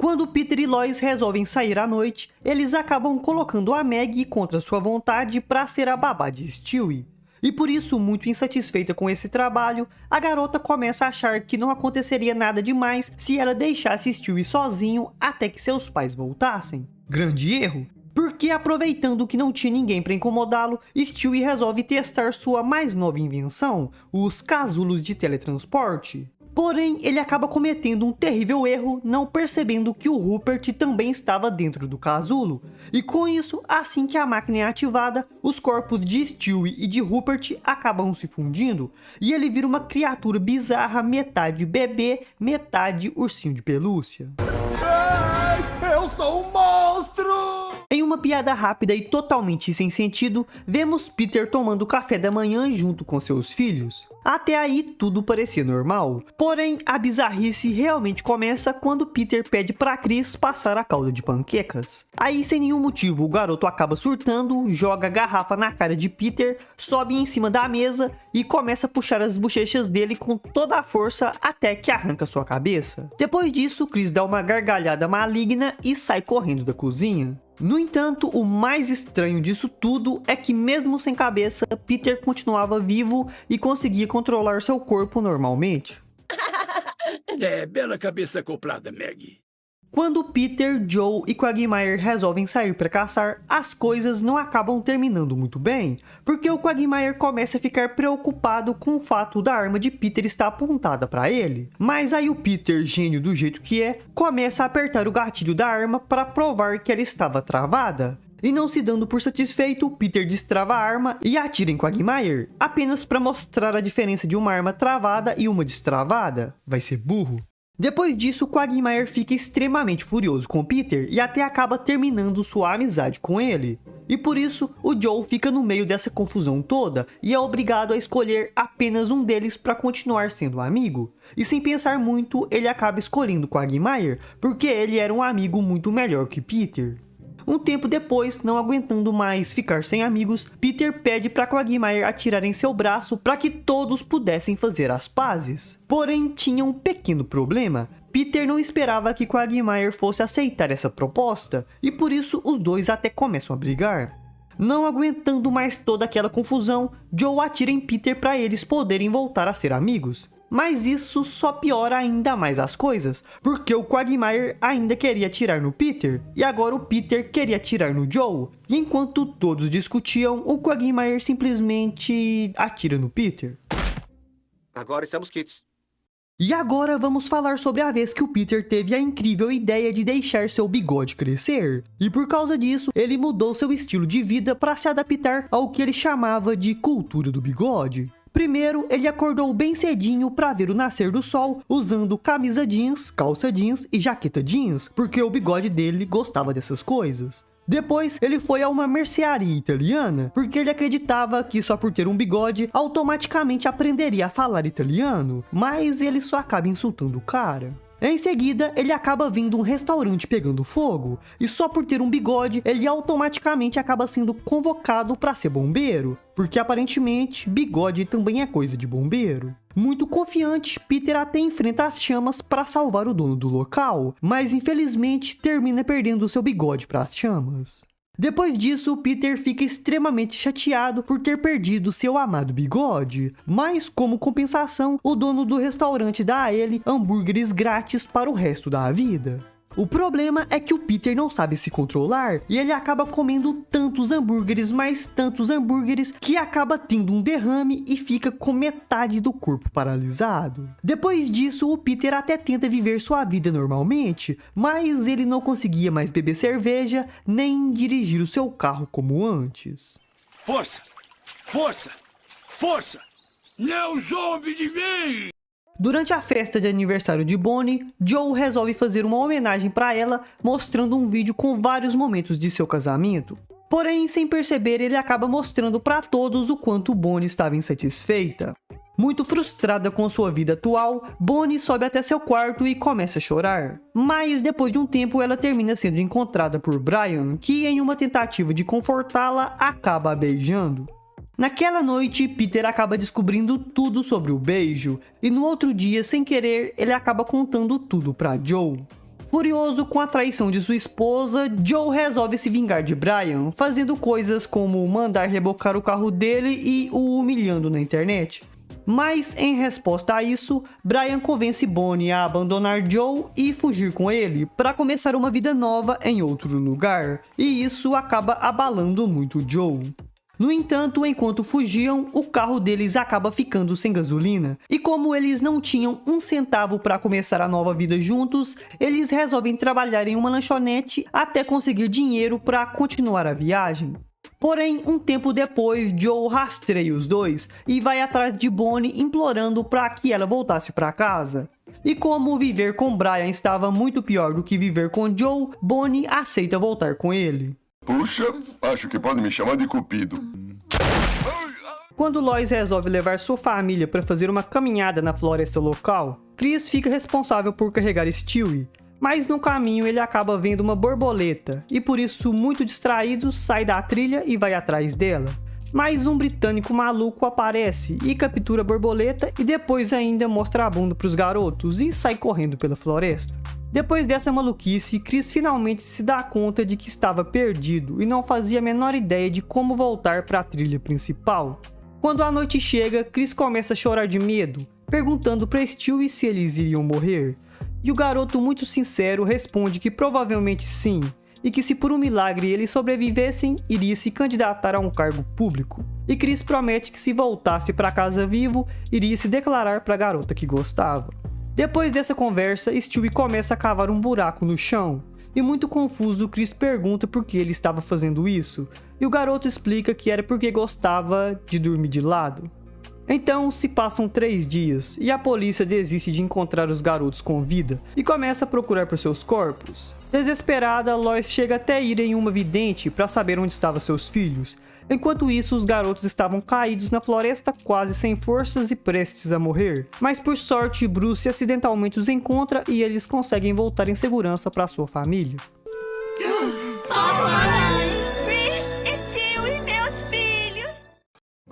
Quando Peter e Lois resolvem sair à noite, eles acabam colocando a Maggie contra sua vontade para ser a babá de Stewie. E por isso, muito insatisfeita com esse trabalho, a garota começa a achar que não aconteceria nada demais se ela deixasse Stewie sozinho até que seus pais voltassem. Grande erro! Porque aproveitando que não tinha ninguém para incomodá-lo, Stewie resolve testar sua mais nova invenção, os casulos de teletransporte. Porém, ele acaba cometendo um terrível erro, não percebendo que o Rupert também estava dentro do casulo. E com isso, assim que a máquina é ativada, os corpos de Stewie e de Rupert acabam se fundindo, e ele vira uma criatura bizarra, metade bebê, metade ursinho de pelúcia. Ei, eu sou um monstro! Em uma piada rápida e totalmente sem sentido, vemos Peter tomando café da manhã junto com seus filhos. Até aí tudo parecia normal, porém a bizarrice realmente começa quando Peter pede para Chris passar a calda de panquecas. Aí sem nenhum motivo o garoto acaba surtando, joga a garrafa na cara de Peter, sobe em cima da mesa e começa a puxar as bochechas dele com toda a força até que arranca sua cabeça. Depois disso, Chris dá uma gargalhada maligna e sai correndo da cozinha. No entanto, o mais estranho disso tudo é que mesmo sem cabeça, Peter continuava vivo e conseguia controlar seu corpo normalmente. É, bela cabeça acoplada, Maggie. Quando Peter, Joe e Quagmire resolvem sair para caçar, as coisas não acabam terminando muito bem, porque o Quagmire começa a ficar preocupado com o fato da arma de Peter estar apontada para ele. Mas aí o Peter, gênio do jeito que é, começa a apertar o gatilho da arma para provar que ela estava travada. E não se dando por satisfeito, Peter destrava a arma e atira em Quagmire, apenas para mostrar a diferença de uma arma travada e uma destravada. Vai ser burro. Depois disso, Quagmire fica extremamente furioso com Peter e até acaba terminando sua amizade com ele. E por isso, o Joe fica no meio dessa confusão toda e é obrigado a escolher apenas um deles para continuar sendo amigo. E sem pensar muito, ele acaba escolhendo Quagmire porque ele era um amigo muito melhor que Peter. Um tempo depois, não aguentando mais ficar sem amigos, Peter pede para Quagmire atirar em seu braço para que todos pudessem fazer as pazes. Porém, tinha um pequeno problema. Peter não esperava que Quagmire fosse aceitar essa proposta, e por isso os dois até começam a brigar. Não aguentando mais toda aquela confusão, Joe atira em Peter para eles poderem voltar a ser amigos. Mas isso só piora ainda mais as coisas, porque o Quagmire ainda queria atirar no Peter, e agora o Peter queria atirar no Joe. E enquanto todos discutiam, o Quagmire simplesmente atira no Peter. Agora estamos quites. E agora vamos falar sobre a vez que o Peter teve a incrível ideia de deixar seu bigode crescer. E por causa disso, ele mudou seu estilo de vida para se adaptar ao que ele chamava de cultura do bigode. Primeiro, ele acordou bem cedinho para ver o nascer do sol, usando camisa jeans, calça jeans e jaqueta jeans, porque o bigode dele gostava dessas coisas. Depois, ele foi a uma mercearia italiana, porque ele acreditava que só por ter um bigode, automaticamente aprenderia a falar italiano, mas ele só acaba insultando o cara. Em seguida, ele acaba vendo um restaurante pegando fogo, e só por ter um bigode, ele automaticamente acaba sendo convocado para ser bombeiro, porque aparentemente bigode também é coisa de bombeiro. Muito confiante, Peter até enfrenta as chamas para salvar o dono do local, mas infelizmente termina perdendo seu bigode para as chamas. Depois disso, Peter fica extremamente chateado por ter perdido seu amado bigode, mas como compensação, o dono do restaurante dá a ele hambúrgueres grátis para o resto da vida. O problema é que o Peter não sabe se controlar e ele acaba comendo tantos hambúrgueres, mais tantos hambúrgueres, que acaba tendo um derrame e fica com metade do corpo paralisado. Depois disso, o Peter até tenta viver sua vida normalmente, mas ele não conseguia mais beber cerveja nem dirigir o seu carro como antes. Força! Força! Força! Não zombe de mim! Durante a festa de aniversário de Bonnie, Joe resolve fazer uma homenagem para ela, mostrando um vídeo com vários momentos de seu casamento. Porém, sem perceber, ele acaba mostrando para todos o quanto Bonnie estava insatisfeita. Muito frustrada com sua vida atual, Bonnie sobe até seu quarto e começa a chorar. Mas depois de um tempo ela termina sendo encontrada por Brian, que em uma tentativa de confortá-la, acaba a beijando. Naquela noite, Peter acaba descobrindo tudo sobre o beijo, e no outro dia, sem querer, ele acaba contando tudo para Joe. Furioso com a traição de sua esposa, Joe resolve se vingar de Brian, fazendo coisas como mandar rebocar o carro dele e o humilhando na internet. Mas, em resposta a isso, Brian convence Bonnie a abandonar Joe e fugir com ele para começar uma vida nova em outro lugar, e isso acaba abalando muito Joe. No entanto, enquanto fugiam, o carro deles acaba ficando sem gasolina, e como eles não tinham um centavo para começar a nova vida juntos, eles resolvem trabalhar em uma lanchonete até conseguir dinheiro para continuar a viagem. Porém, um tempo depois, Joe rastreia os dois e vai atrás de Bonnie implorando para que ela voltasse para casa. E como viver com Brian estava muito pior do que viver com Joe, Bonnie aceita voltar com ele. Puxa, acho que pode me chamar de Cupido. Quando Lois resolve levar sua família para fazer uma caminhada na floresta local, Chris fica responsável por carregar Stewie. Mas no caminho ele acaba vendo uma borboleta e por isso, muito distraído, sai da trilha e vai atrás dela. Mas um britânico maluco aparece e captura a borboleta e depois ainda mostra a bunda para os garotos e sai correndo pela floresta. Depois dessa maluquice, Chris finalmente se dá conta de que estava perdido e não fazia a menor ideia de como voltar para a trilha principal. Quando a noite chega, Chris começa a chorar de medo, perguntando para Stewie se eles iriam morrer. E o garoto, muito sincero, responde que provavelmente sim, e que se por um milagre eles sobrevivessem, iria se candidatar a um cargo público. E Chris promete que se voltasse para casa vivo, iria se declarar para a garota que gostava. Depois dessa conversa, Stewie começa a cavar um buraco no chão, e muito confuso, Chris pergunta por que ele estava fazendo isso, e o garoto explica que era porque gostava de dormir de lado. Então se passam 3 dias e a polícia desiste de encontrar os garotos com vida e começa a procurar por seus corpos. Desesperada, Lois chega até ir em uma vidente para saber onde estavam seus filhos. Enquanto isso, os garotos estavam caídos na floresta, quase sem forças e prestes a morrer. Mas por sorte, Bruce acidentalmente os encontra e eles conseguem voltar em segurança para sua família.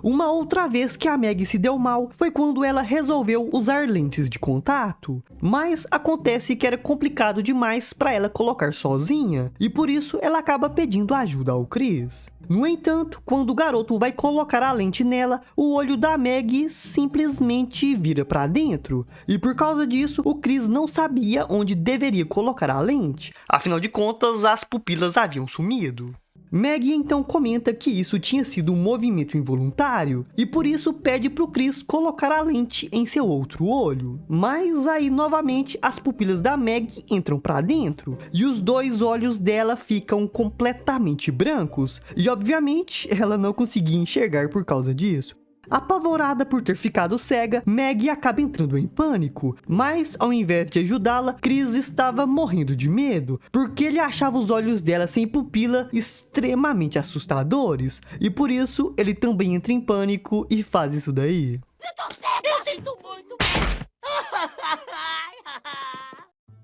Uma outra vez que a Maggie se deu mal foi quando ela resolveu usar lentes de contato, mas acontece que era complicado demais para ela colocar sozinha, e por isso ela acaba pedindo ajuda ao Chris. No entanto, quando o garoto vai colocar a lente nela, o olho da Maggie simplesmente vira para dentro, e por causa disso o Chris não sabia onde deveria colocar a lente, afinal de contas as pupilas haviam sumido. Maggie então comenta que isso tinha sido um movimento involuntário e por isso pede pro Chris colocar a lente em seu outro olho. Mas aí novamente as pupilas da Maggie entram pra dentro e os 2 olhos dela ficam completamente brancos e obviamente ela não conseguia enxergar por causa disso. Apavorada por ter ficado cega, Maggie acaba entrando em pânico, mas ao invés de ajudá-la, Chris estava morrendo de medo, porque ele achava os olhos dela sem pupila extremamente assustadores, e por isso ele também entra em pânico e faz isso daí. Eu sinto muito!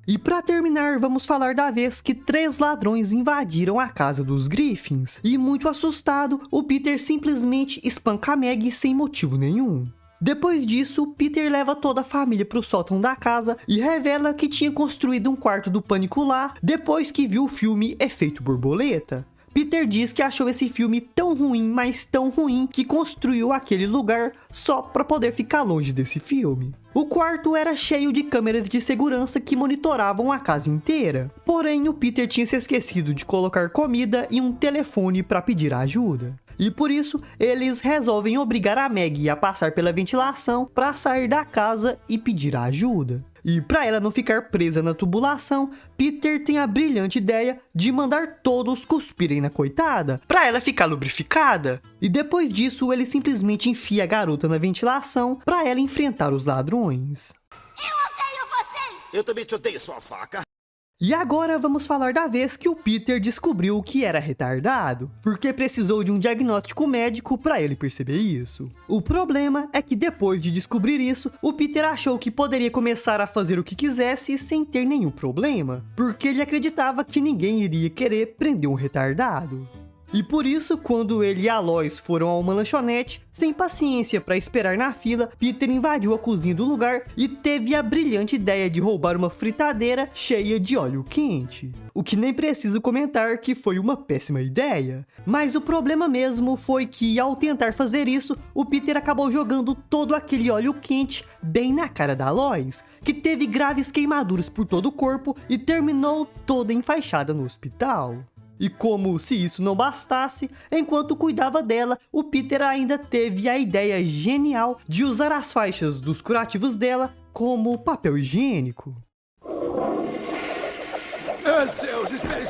E pra terminar, vamos falar da vez que 3 ladrões invadiram a casa dos Griffins. E muito assustado, o Peter simplesmente espanca a Maggie sem motivo nenhum. Depois disso, Peter leva toda a família pro sótão da casa e revela que tinha construído um quarto do pânico lá depois que viu o filme Efeito Borboleta. Peter diz que achou esse filme tão ruim, mas tão ruim, que construiu aquele lugar só para poder ficar longe desse filme. O quarto era cheio de câmeras de segurança que monitoravam a casa inteira. Porém, o Peter tinha se esquecido de colocar comida e um telefone para pedir ajuda. E por isso, eles resolvem obrigar a Maggie a passar pela ventilação para sair da casa e pedir ajuda. E para ela não ficar presa na tubulação, Peter tem a brilhante ideia de mandar todos cuspirem na coitada, para ela ficar lubrificada. E depois disso, ele simplesmente enfia a garota na ventilação para ela enfrentar os ladrões. Eu odeio vocês! Eu também te odeio, sua faca. E agora vamos falar da vez que o Peter descobriu que era retardado, porque precisou de um diagnóstico médico para ele perceber isso. O problema é que depois de descobrir isso, o Peter achou que poderia começar a fazer o que quisesse sem ter nenhum problema, porque ele acreditava que ninguém iria querer prender um retardado. E por isso, quando ele e a Lois foram a uma lanchonete, sem paciência para esperar na fila, Peter invadiu a cozinha do lugar e teve a brilhante ideia de roubar uma fritadeira cheia de óleo quente. O que nem preciso comentar que foi uma péssima ideia. Mas o problema mesmo foi que, ao tentar fazer isso, o Peter acabou jogando todo aquele óleo quente bem na cara da Lois, que teve graves queimaduras por todo o corpo e terminou toda enfaixada no hospital. E como se isso não bastasse, enquanto cuidava dela, o Peter ainda teve a ideia genial de usar as faixas dos curativos dela como papel higiênico. Ah, céus, espere.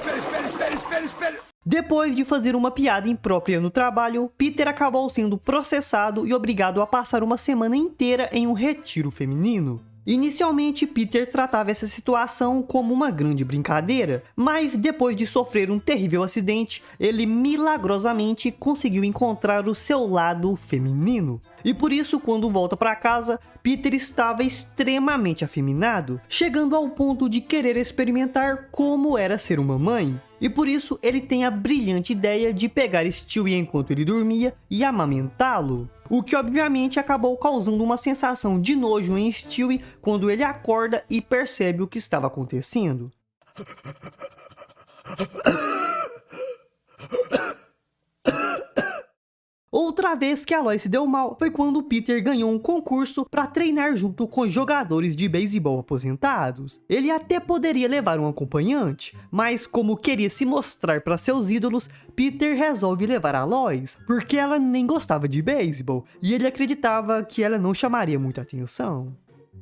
Depois de fazer uma piada imprópria no trabalho, Peter acabou sendo processado e obrigado a passar uma semana inteira em um retiro feminino. Inicialmente, Peter tratava essa situação como uma grande brincadeira, mas depois de sofrer um terrível acidente, ele milagrosamente conseguiu encontrar o seu lado feminino. E por isso, quando volta para casa, Peter estava extremamente afeminado, chegando ao ponto de querer experimentar como era ser uma mãe. E por isso, ele tem a brilhante ideia de pegar Stewie enquanto ele dormia e amamentá-lo. O que obviamente acabou causando uma sensação de nojo em Stewie quando ele acorda e percebe o que estava acontecendo. Outra vez que a Lois se deu mal foi quando Peter ganhou um concurso para treinar junto com jogadores de beisebol aposentados. Ele até poderia levar um acompanhante, mas como queria se mostrar para seus ídolos, Peter resolve levar a Lois, porque ela nem gostava de beisebol e ele acreditava que ela não chamaria muita atenção.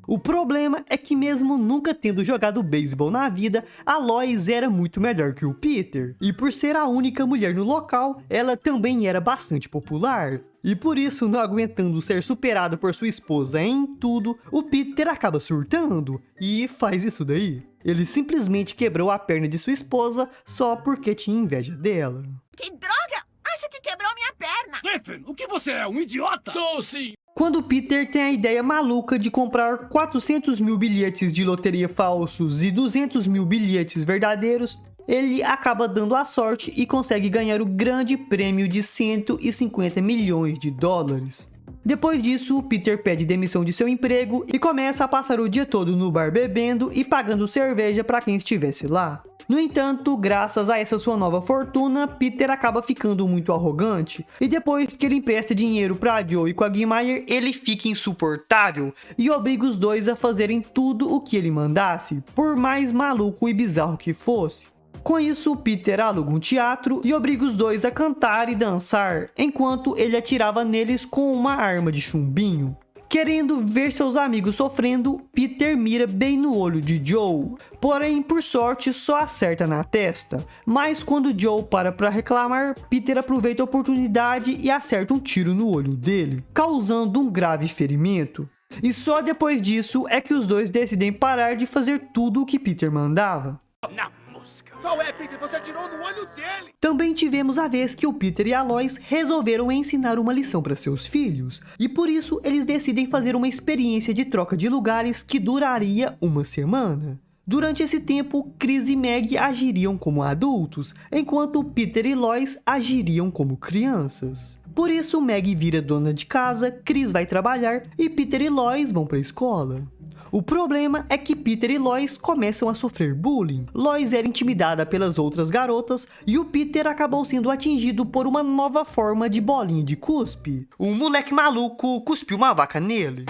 O problema é que mesmo nunca tendo jogado beisebol na vida, a Lois era muito melhor que o Peter. E por ser a única mulher no local, ela também era bastante popular. E por isso, não aguentando ser superado por sua esposa em tudo, o Peter acaba surtando e faz isso daí. Ele simplesmente quebrou a perna de sua esposa só porque tinha inveja dela. Que droga! Acha que quebrou minha perna? Ethan, o que você é, um idiota? Sou sim. Quando Peter tem a ideia maluca de comprar 400 mil bilhetes de loteria falsos e 200 mil bilhetes verdadeiros, ele acaba dando a sorte e consegue ganhar o grande prêmio de 150 milhões de dólares. Depois disso, Peter pede demissão de seu emprego e começa a passar o dia todo no bar bebendo e pagando cerveja para quem estivesse lá. No entanto, graças a essa sua nova fortuna, Peter acaba ficando muito arrogante, e depois que ele empresta dinheiro para Joe e Quagmire, ele fica insuportável e obriga os dois a fazerem tudo o que ele mandasse, por mais maluco e bizarro que fosse. Com isso, Peter aluga um teatro e obriga os dois a cantar e dançar, enquanto ele atirava neles com uma arma de chumbinho. Querendo ver seus amigos sofrendo, Peter mira bem no olho de Joe, porém, por sorte, só acerta na testa. Mas quando Joe para reclamar, Peter aproveita a oportunidade e acerta um tiro no olho dele, causando um grave ferimento. E só depois disso é que os dois decidem parar de fazer tudo o que Peter mandava. Na música. Qual é, Peter? Você atirou no olho dele! Também tivemos a vez que o Peter e a Lois resolveram ensinar uma lição para seus filhos, e por isso eles decidem fazer uma experiência de troca de lugares que duraria uma semana. Durante esse tempo, Chris e Meg agiriam como adultos, enquanto Peter e Lois agiriam como crianças. Por isso, Meg vira dona de casa, Chris vai trabalhar e Peter e Lois vão para a escola. O problema é que Peter e Lois começam a sofrer bullying. Lois era intimidada pelas outras garotas e o Peter acabou sendo atingido por uma nova forma de bolinha de cuspe. Um moleque maluco cuspiu uma vaca nele.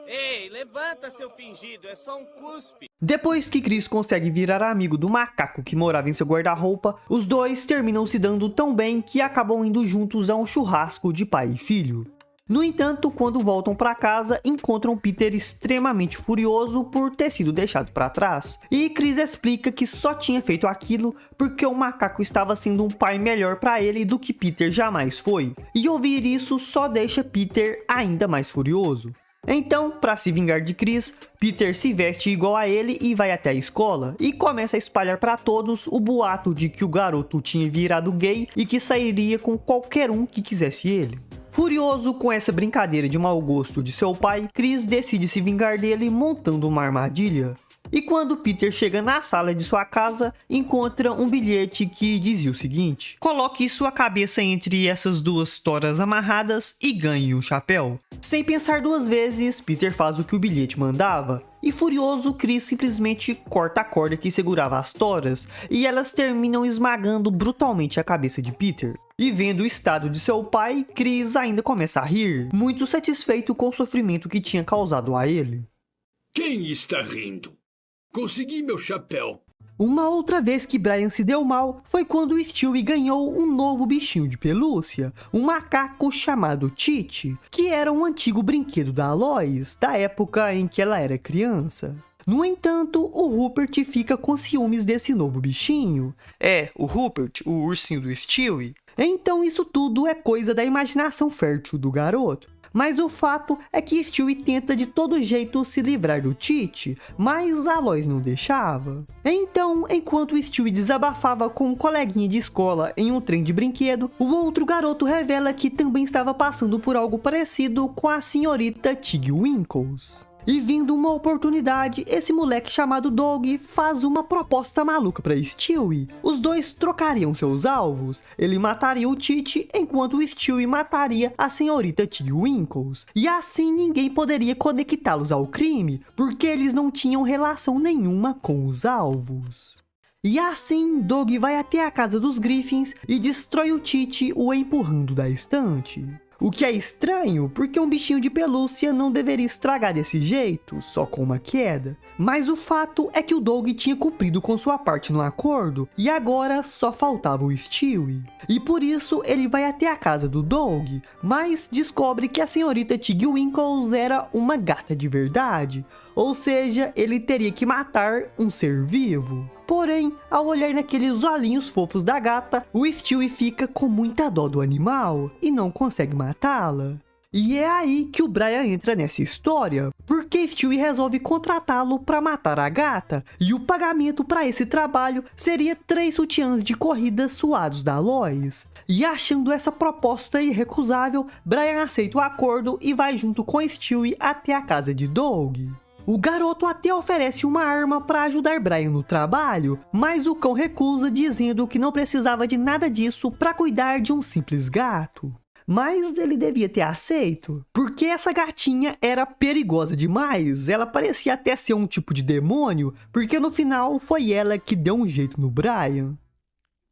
Ei, levanta, seu fingido, é só um cuspe. Depois que Chris consegue virar amigo do macaco que morava em seu guarda-roupa, os dois terminam se dando tão bem que acabam indo juntos a um churrasco de pai e filho. No entanto, quando voltam para casa, encontram Peter extremamente furioso por ter sido deixado para trás. E Chris explica que só tinha feito aquilo porque o macaco estava sendo um pai melhor para ele do que Peter jamais foi. E ouvir isso só deixa Peter ainda mais furioso. Então, para se vingar de Chris, Peter se veste igual a ele e vai até a escola e começa a espalhar para todos o boato de que o garoto tinha virado gay e que sairia com qualquer um que quisesse ele. Furioso com essa brincadeira de mau gosto de seu pai, Chris decide se vingar dele montando uma armadilha. E quando Peter chega na sala de sua casa, encontra um bilhete que dizia o seguinte: coloque sua cabeça entre essas duas toras amarradas e ganhe um chapéu. Sem pensar duas vezes, Peter faz o que o bilhete mandava. E furioso, Chris simplesmente corta a corda que segurava as toras e elas terminam esmagando brutalmente a cabeça de Peter. E vendo o estado de seu pai, Chris ainda começa a rir, muito satisfeito com o sofrimento que tinha causado a ele. Quem está rindo? Consegui meu chapéu. Uma outra vez que Brian se deu mal foi quando Stewie ganhou um novo bichinho de pelúcia, um macaco chamado Titi, que era um antigo brinquedo da Lois, da época em que ela era criança. No entanto, o Rupert fica com ciúmes desse novo bichinho. O Rupert, o ursinho do Stewie. Então isso tudo é coisa da imaginação fértil do garoto. Mas o fato é que Stewie tenta de todo jeito se livrar do Titi, mas a Lois não deixava. Então, enquanto Stewie desabafava com um coleguinha de escola em um trem de brinquedo, o outro garoto revela que também estava passando por algo parecido com a senhorita Tig Winkles. E vindo uma oportunidade, esse moleque chamado Doug faz uma proposta maluca para Stewie. Os dois trocariam seus alvos. Ele mataria o Titi, enquanto o Stewie mataria a senhorita Tig Winkles. E assim ninguém poderia conectá-los ao crime, porque eles não tinham relação nenhuma com os alvos. E assim, Doug vai até a casa dos Griffins e destrói o Titi, o empurrando da estante. O que é estranho, porque um bichinho de pelúcia não deveria estragar desse jeito, só com uma queda. Mas o fato é que o Doug tinha cumprido com sua parte no acordo, e agora só faltava o Stewie. E por isso ele vai até a casa do Doug, mas descobre que a senhorita Tig Winkles era uma gata de verdade. Ou seja, ele teria que matar um ser vivo. Porém, ao olhar naqueles olhinhos fofos da gata, o Stewie fica com muita dó do animal e não consegue matá-la. E é aí que o Brian entra nessa história, porque Stewie resolve contratá-lo para matar a gata, e o pagamento para esse trabalho seria 3 sutiãs de corrida suados da Lois. E achando essa proposta irrecusável, Brian aceita o acordo e vai junto com Stewie até a casa de Doug. O garoto até oferece uma arma para ajudar Brian no trabalho, mas o cão recusa, dizendo que não precisava de nada disso para cuidar de um simples gato. Mas ele devia ter aceito, porque essa gatinha era perigosa demais, ela parecia até ser um tipo de demônio, porque no final foi ela que deu um jeito no Brian.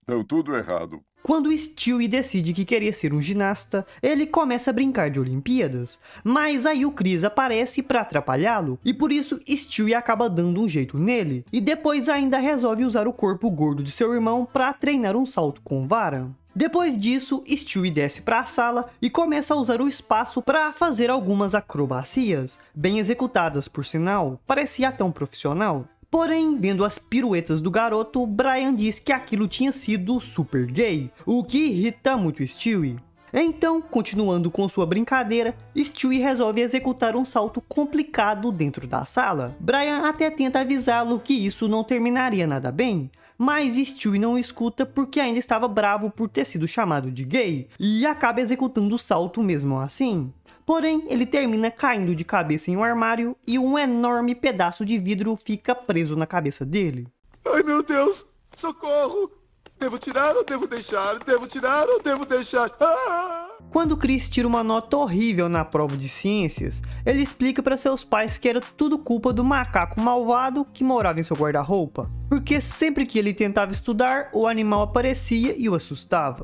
Deu tudo errado. Quando Stewie decide que queria ser um ginasta, ele começa a brincar de Olimpíadas, mas aí o Chris aparece para atrapalhá-lo, e por isso Stewie acaba dando um jeito nele, e depois ainda resolve usar o corpo gordo de seu irmão para treinar um salto com vara. Depois disso, Stewie desce para a sala e começa a usar o espaço para fazer algumas acrobacias, bem executadas por sinal, parecia tão profissional. Porém, vendo as piruetas do garoto, Brian diz que aquilo tinha sido super gay, o que irrita muito Stewie. Então, continuando com sua brincadeira, Stewie resolve executar um salto complicado dentro da sala. Brian até tenta avisá-lo que isso não terminaria nada bem, mas Stewie não escuta porque ainda estava bravo por ter sido chamado de gay, e acaba executando o salto mesmo assim. Porém, ele termina caindo de cabeça em um armário e um enorme pedaço de vidro fica preso na cabeça dele. Ai, meu Deus! Socorro! Devo tirar ou devo deixar? Devo tirar ou devo deixar? Ah! Quando Chris tira uma nota horrível na prova de ciências, ele explica para seus pais que era tudo culpa do macaco malvado que morava em seu guarda-roupa, porque sempre que ele tentava estudar, o animal aparecia e o assustava.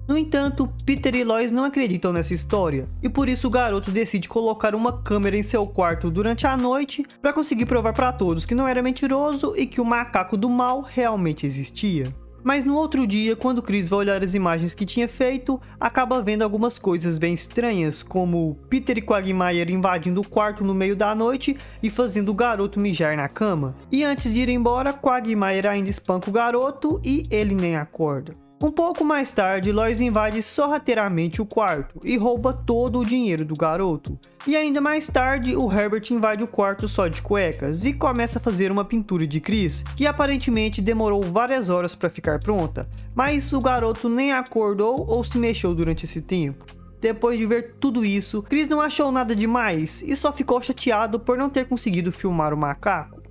No entanto, Peter e Lois não acreditam nessa história, e por isso o garoto decide colocar uma câmera em seu quarto durante a noite para conseguir provar para todos que não era mentiroso e que o macaco do mal realmente existia. Mas no outro dia, quando Chris vai olhar as imagens que tinha feito, acaba vendo algumas coisas bem estranhas, como Peter e Quagmire invadindo o quarto no meio da noite e fazendo o garoto mijar na cama. E antes de ir embora, Quagmire ainda espanca o garoto e ele nem acorda. Um pouco mais tarde, Lois invade sorrateiramente o quarto e rouba todo o dinheiro do garoto. E ainda mais tarde, o Herbert invade o quarto só de cuecas e começa a fazer uma pintura de Chris, que aparentemente demorou várias horas para ficar pronta, mas o garoto nem acordou ou se mexeu durante esse tempo. Depois de ver tudo isso, Chris não achou nada demais e só ficou chateado por não ter conseguido filmar o macaco.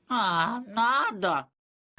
Ah, nada.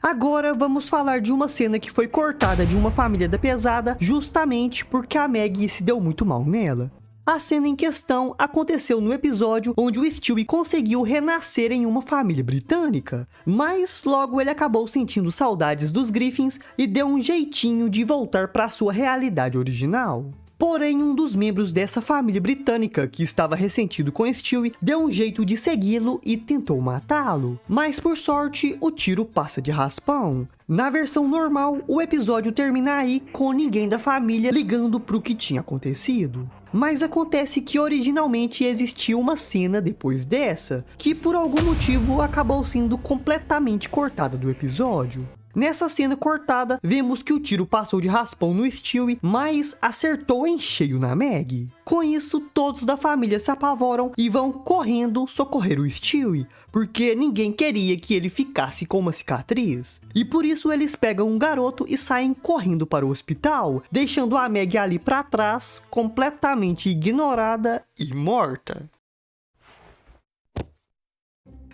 Agora vamos falar de uma cena que foi cortada de Uma Família da Pesada justamente porque a Maggie se deu muito mal nela. A cena em questão aconteceu no episódio onde o Stewie conseguiu renascer em uma família britânica, mas logo ele acabou sentindo saudades dos Griffins e deu um jeitinho de voltar para sua realidade original. Porém, um dos membros dessa família britânica, que estava ressentido com Stewie, deu um jeito de segui-lo e tentou matá-lo. Mas por sorte, o tiro passa de raspão. Na versão normal, o episódio termina aí com ninguém da família ligando pro que tinha acontecido. Mas acontece que originalmente existia uma cena depois dessa, que por algum motivo acabou sendo completamente cortada do episódio. Nessa cena cortada, vemos que o tiro passou de raspão no Stewie, mas acertou em cheio na Maggie. Com isso, todos da família se apavoram e vão correndo socorrer o Stewie, porque ninguém queria que ele ficasse com uma cicatriz. E por isso eles pegam um garoto e saem correndo para o hospital, deixando a Maggie ali para trás, completamente ignorada e morta.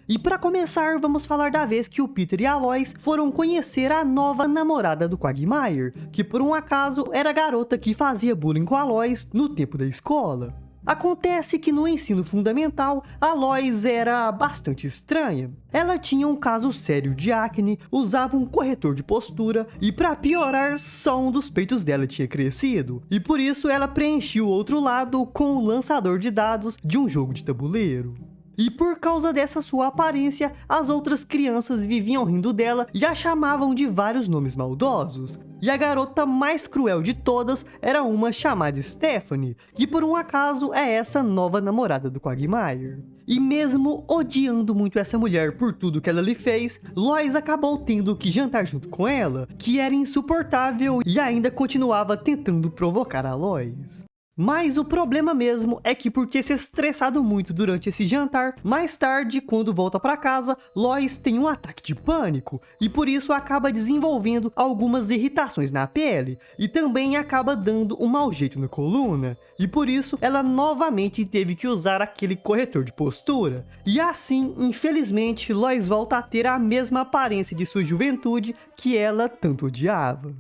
E para começar, vamos falar da vez que o Peter e a Lois foram conhecer a nova namorada do Quagmire, que por um acaso era a garota que fazia bullying com a Lois no tempo da escola. Acontece que no ensino fundamental, a Lois era bastante estranha. Ela tinha um caso sério de acne, usava um corretor de postura e, para piorar, só um dos peitos dela tinha crescido. E por isso ela preenchia o outro lado com o lançador de dados de um jogo de tabuleiro. E por causa dessa sua aparência, as outras crianças viviam rindo dela e a chamavam de vários nomes maldosos. E a garota mais cruel de todas era uma chamada Stephanie, que por um acaso é essa nova namorada do Quagmire. E mesmo odiando muito essa mulher por tudo que ela lhe fez, Lois acabou tendo que jantar junto com ela, que era insuportável e ainda continuava tentando provocar a Lois. Mas o problema mesmo é que por ter se estressado muito durante esse jantar, mais tarde, quando volta para casa, Lois tem um ataque de pânico e por isso acaba desenvolvendo algumas irritações na pele e também acaba dando um mau jeito na coluna. E por isso ela novamente teve que usar aquele corretor de postura. E assim, infelizmente, Lois volta a ter a mesma aparência de sua juventude que ela tanto odiava.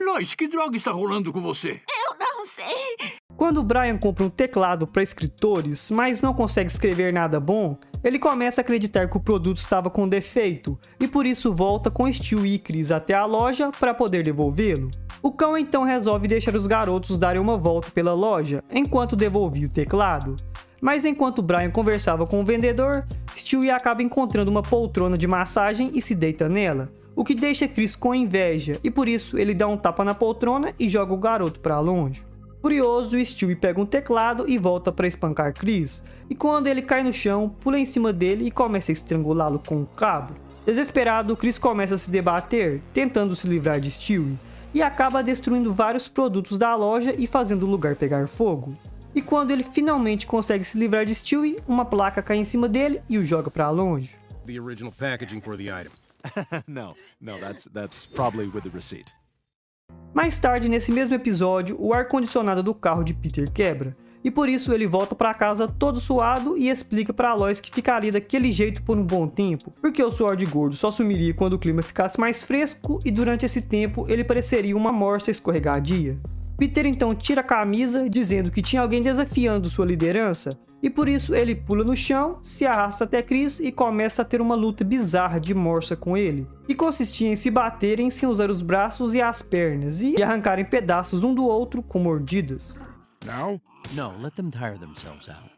Lois, que droga está rolando com você? Eu não sei. Quando o Brian compra um teclado para escritores, mas não consegue escrever nada bom, ele começa a acreditar que o produto estava com defeito, e por isso volta com Stewie e Chris até a loja para poder devolvê-lo. O cão então resolve deixar os garotos darem uma volta pela loja, enquanto devolvia o teclado. Mas enquanto Brian conversava com o vendedor, Stewie acaba encontrando uma poltrona de massagem e se deita nela, o que deixa Chris com inveja, e por isso ele dá um tapa na poltrona e joga o garoto para longe. Furioso, Stewie pega um teclado e volta para espancar Chris, e quando ele cai no chão, pula em cima dele e começa a estrangulá-lo com um cabo. Desesperado, Chris começa a se debater, tentando se livrar de Stewie, e acaba destruindo vários produtos da loja e fazendo o lugar pegar fogo. E quando ele finalmente consegue se livrar de Stewie, uma placa cai em cima dele e o joga para longe. The original packaging for the item. No, that's probably with the receipt. Mais tarde, nesse mesmo episódio, o ar-condicionado do carro de Peter quebra, e por isso ele volta para casa todo suado e explica para Lois que ficaria daquele jeito por um bom tempo, porque o suor de gordo só sumiria quando o clima ficasse mais fresco e durante esse tempo ele pareceria uma morsa escorregadia. Peter então tira a camisa, dizendo que tinha alguém desafiando sua liderança, e por isso ele pula no chão, se arrasta até Chris e começa a ter uma luta bizarra de morsa com ele, que consistia em se baterem sem usar os braços e as pernas e arrancarem pedaços um do outro com mordidas. No, let them tire themselves out.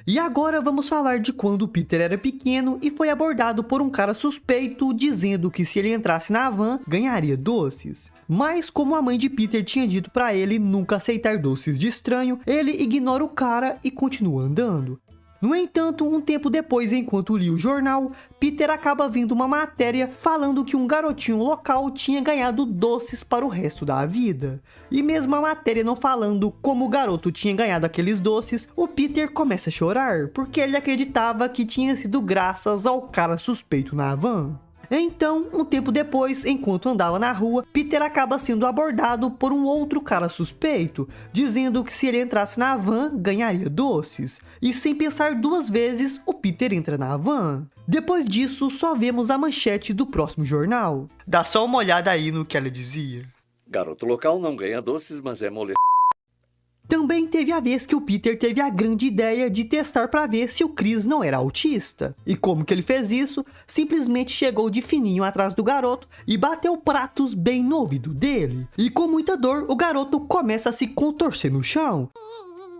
E agora vamos falar de quando Peter era pequeno e foi abordado por um cara suspeito dizendo que se ele entrasse na van, ganharia doces. Mas como a mãe de Peter tinha dito para ele nunca aceitar doces de estranho, ele ignora o cara e continua andando. No entanto, um tempo depois, enquanto lia o jornal, Peter acaba vendo uma matéria falando que um garotinho local tinha ganhado doces para o resto da vida. E mesmo a matéria não falando como o garoto tinha ganhado aqueles doces, o Peter começa a chorar, porque ele acreditava que tinha sido graças ao cara suspeito na van. Então, um tempo depois, enquanto andava na rua, Peter acaba sendo abordado por um outro cara suspeito, dizendo que se ele entrasse na van, ganharia doces. E sem pensar duas vezes, o Peter entra na van. Depois disso, só vemos a manchete do próximo jornal. Dá só uma olhada aí no que ela dizia. Garoto local não ganha doces, mas é mole. Também teve a vez que o Peter teve a grande ideia de testar para ver se o Chris não era autista. E como que ele fez isso? Simplesmente chegou de fininho atrás do garoto e bateu pratos bem no ouvido dele. E com muita dor, o garoto começa a se contorcer no chão.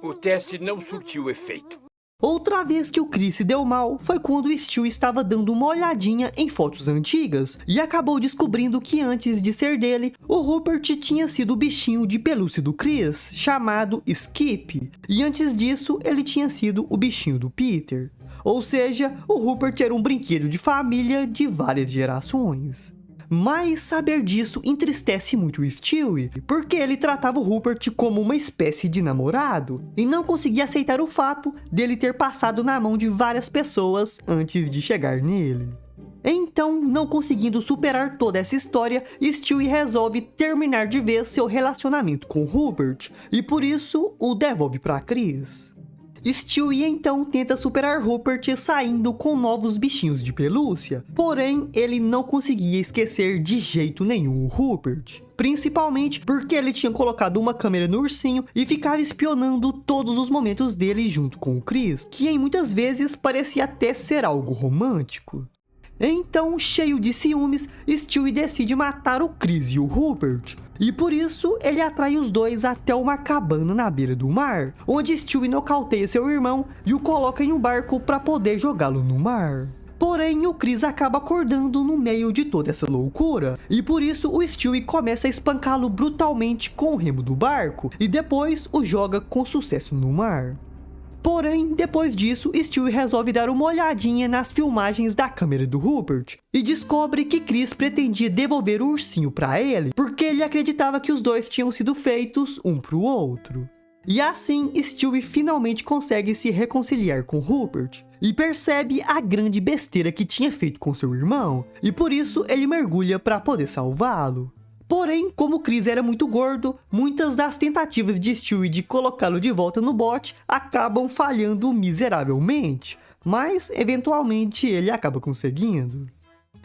O teste não surtiu efeito. Outra vez que o Chris se deu mal foi quando o Stu estava dando uma olhadinha em fotos antigas e acabou descobrindo que antes de ser dele, o Rupert tinha sido o bichinho de pelúcia do Chris, chamado Skip, e antes disso ele tinha sido o bichinho do Peter. Ou seja, o Rupert era um brinquedo de família de várias gerações. Mas saber disso entristece muito o Stewie, porque ele tratava o Rupert como uma espécie de namorado, e não conseguia aceitar o fato dele ter passado na mão de várias pessoas antes de chegar nele. Então, não conseguindo superar toda essa história, Stewie resolve terminar de vez seu relacionamento com o Rupert, e por isso o devolve para Chris. Stewie então tenta superar Rupert saindo com novos bichinhos de pelúcia, porém ele não conseguia esquecer de jeito nenhum o Rupert. Principalmente porque ele tinha colocado uma câmera no ursinho e ficava espionando todos os momentos dele junto com o Chris, que em muitas vezes parecia até ser algo romântico. Então, cheio de ciúmes, Stewie decide matar o Chris e o Rupert. E por isso, ele atrai os dois até uma cabana na beira do mar, onde Stewie nocauteia seu irmão e o coloca em um barco para poder jogá-lo no mar. Porém, o Chris acaba acordando no meio de toda essa loucura, e por isso o Stewie começa a espancá-lo brutalmente com o remo do barco, e depois o joga com sucesso no mar. Porém, depois disso, Stewie resolve dar uma olhadinha nas filmagens da câmera do Rupert e descobre que Chris pretendia devolver o ursinho para ele porque ele acreditava que os dois tinham sido feitos um para o outro. E assim, Stewie finalmente consegue se reconciliar com Rupert e percebe a grande besteira que tinha feito com seu irmão, e por isso ele mergulha para poder salvá-lo. Porém, como Chris era muito gordo, muitas das tentativas de Stewie de colocá-lo de volta no bote acabam falhando miseravelmente, mas eventualmente ele acaba conseguindo.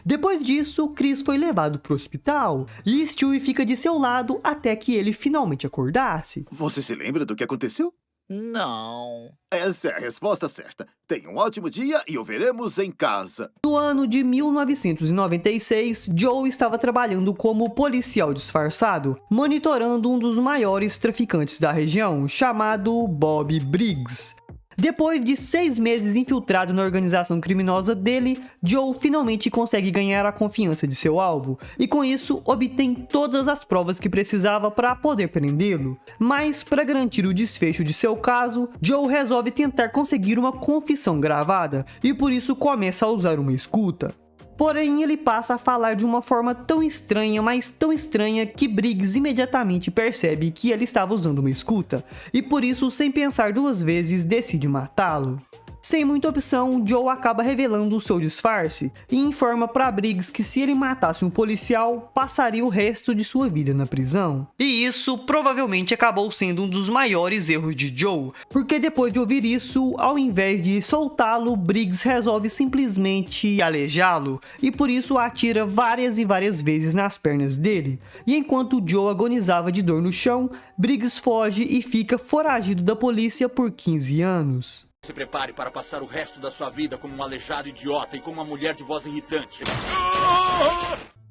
Depois disso, Chris foi levado para o hospital e Stewie fica de seu lado até que ele finalmente acordasse. Você se lembra do que aconteceu? Não. Essa é a resposta certa. Tenha um ótimo dia e o veremos em casa. No ano de 1996, Joe estava trabalhando como policial disfarçado, monitorando um dos maiores traficantes da região, chamado Bob Briggs. Depois de 6 meses infiltrado na organização criminosa dele, Joe finalmente consegue ganhar a confiança de seu alvo, e com isso obtém todas as provas que precisava para poder prendê-lo. Mas para garantir o desfecho de seu caso, Joe resolve tentar conseguir uma confissão gravada, e por isso começa a usar uma escuta. Porém, ele passa a falar de uma forma tão estranha, mas tão estranha, que Briggs imediatamente percebe que ele estava usando uma escuta, e por isso, sem pensar duas vezes, decide matá-lo. Sem muita opção, Joe acaba revelando o seu disfarce e informa para Briggs que se ele matasse um policial, passaria o resto de sua vida na prisão. E isso provavelmente acabou sendo um dos maiores erros de Joe, porque depois de ouvir isso, ao invés de soltá-lo, Briggs resolve simplesmente aleijá-lo, e por isso atira várias e várias vezes nas pernas dele. E enquanto Joe agonizava de dor no chão, Briggs foge e fica foragido da polícia por 15 anos. Se prepare para passar o resto da sua vida como um aleijado idiota e como uma mulher de voz irritante.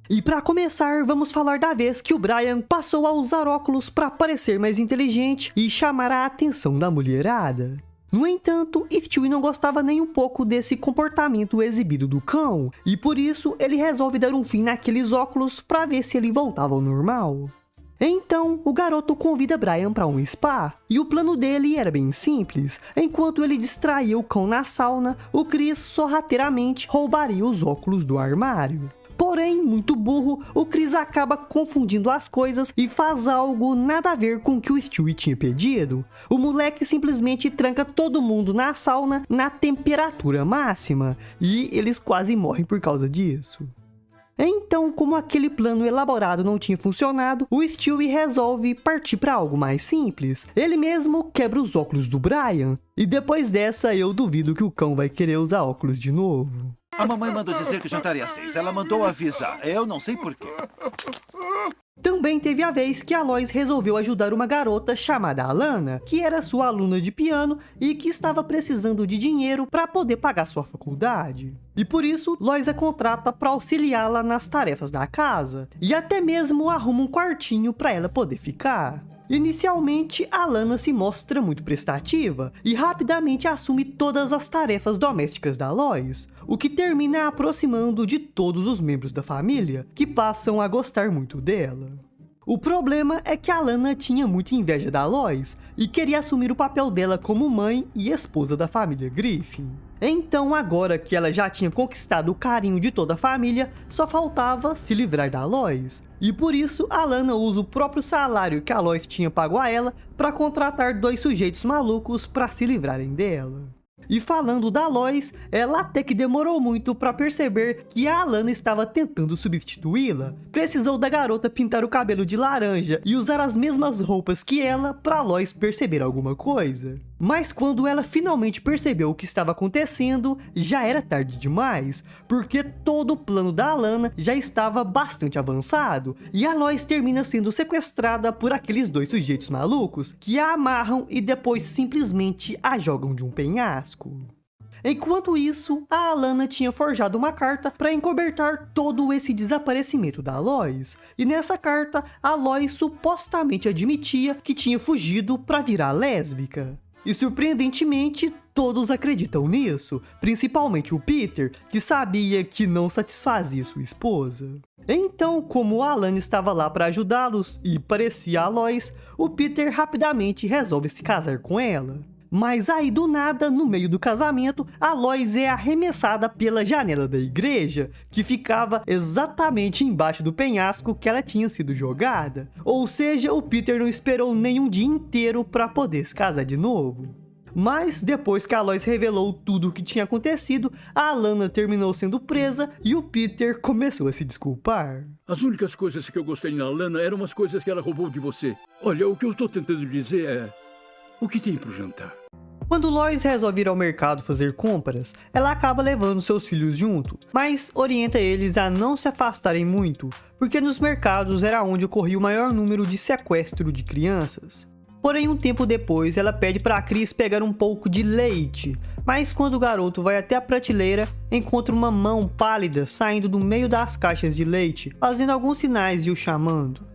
E para começar, vamos falar da vez que o Brian passou a usar óculos para parecer mais inteligente e chamar a atenção da mulherada. No entanto, Stewie não gostava nem um pouco desse comportamento exibido do cão, e por isso ele resolve dar um fim naqueles óculos para ver se ele voltava ao normal. Então, o garoto convida Brian para um spa, e o plano dele era bem simples. Enquanto ele distraía o cão na sauna, o Chris sorrateiramente roubaria os óculos do armário. Porém, muito burro, o Chris acaba confundindo as coisas e faz algo nada a ver com o que o Stewie tinha pedido. O moleque simplesmente tranca todo mundo na sauna na temperatura máxima, e eles quase morrem por causa disso. Então, como aquele plano elaborado não tinha funcionado, o Stewie resolve partir para algo mais simples. Ele mesmo quebra os óculos do Brian, e depois dessa eu duvido que o cão vai querer usar óculos de novo. A mamãe mandou dizer que o jantar é às 6. Ela mandou avisar. Eu não sei porquê. Também teve a vez que a Lois resolveu ajudar uma garota chamada Alana, que era sua aluna de piano e que estava precisando de dinheiro para poder pagar sua faculdade. E por isso, Lois a contrata para auxiliá-la nas tarefas da casa, e até mesmo arruma um quartinho para ela poder ficar. Inicialmente, Alana se mostra muito prestativa e rapidamente assume todas as tarefas domésticas da Lois, o que termina a aproximando de todos os membros da família, que passam a gostar muito dela. O problema é que Alana tinha muita inveja da Lois e queria assumir o papel dela como mãe e esposa da família Griffin. Então, agora que ela já tinha conquistado o carinho de toda a família, só faltava se livrar da Lois. E por isso, Alana usa o próprio salário que a Lois tinha pago a ela para contratar 2 sujeitos malucos para se livrarem dela. E falando da Lois, ela até que demorou muito para perceber que a Alana estava tentando substituí-la. Precisou da garota pintar o cabelo de laranja e usar as mesmas roupas que ela para Lois perceber alguma coisa. Mas quando ela finalmente percebeu o que estava acontecendo, já era tarde demais, porque todo o plano da Alana já estava bastante avançado, e a Lois termina sendo sequestrada por aqueles 2 sujeitos malucos que a amarram e depois simplesmente a jogam de um penhasco. Enquanto isso, a Alana tinha forjado uma carta para encobertar todo esse desaparecimento da Lois, e nessa carta a Lois supostamente admitia que tinha fugido para virar lésbica. E surpreendentemente, todos acreditam nisso, principalmente o Peter, que sabia que não satisfazia sua esposa. Então, como a Alana estava lá para ajudá-los e parecia a Lois, o Peter rapidamente resolve se casar com ela. Mas aí do nada, no meio do casamento, a Lois é arremessada pela janela da igreja, que ficava exatamente embaixo do penhasco que ela tinha sido jogada. Ou seja, o Peter não esperou nem um dia inteiro para poder se casar de novo. Mas depois que a Lois revelou tudo o que tinha acontecido, a Alana terminou sendo presa e o Peter começou a se desculpar. As únicas coisas que eu gostei na Alana eram as coisas que ela roubou de você. Olha, o que eu tô tentando dizer é... O que tem pro jantar? Quando Lois resolve ir ao mercado fazer compras, ela acaba levando seus filhos junto, mas orienta eles a não se afastarem muito, porque nos mercados era onde ocorria o maior número de sequestro de crianças. Porém, um tempo depois, ela pede para Chris pegar um pouco de leite, mas quando o garoto vai até a prateleira, encontra uma mão pálida saindo do meio das caixas de leite, fazendo alguns sinais e o chamando.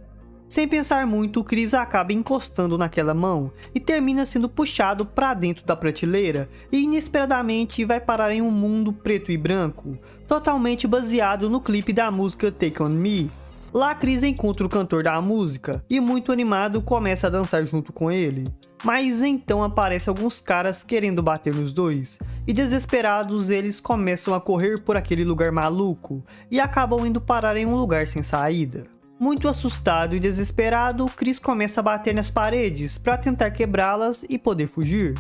Sem pensar muito, Chris acaba encostando naquela mão e termina sendo puxado para dentro da prateleira e inesperadamente vai parar em um mundo preto e branco, totalmente baseado no clipe da música Take On Me. Lá Chris encontra o cantor da música e muito animado começa a dançar junto com ele. Mas então aparecem alguns caras querendo bater nos dois, e desesperados eles começam a correr por aquele lugar maluco e acabam indo parar em um lugar sem saída. Muito assustado e desesperado, Chris começa a bater nas paredes para tentar quebrá-las e poder fugir.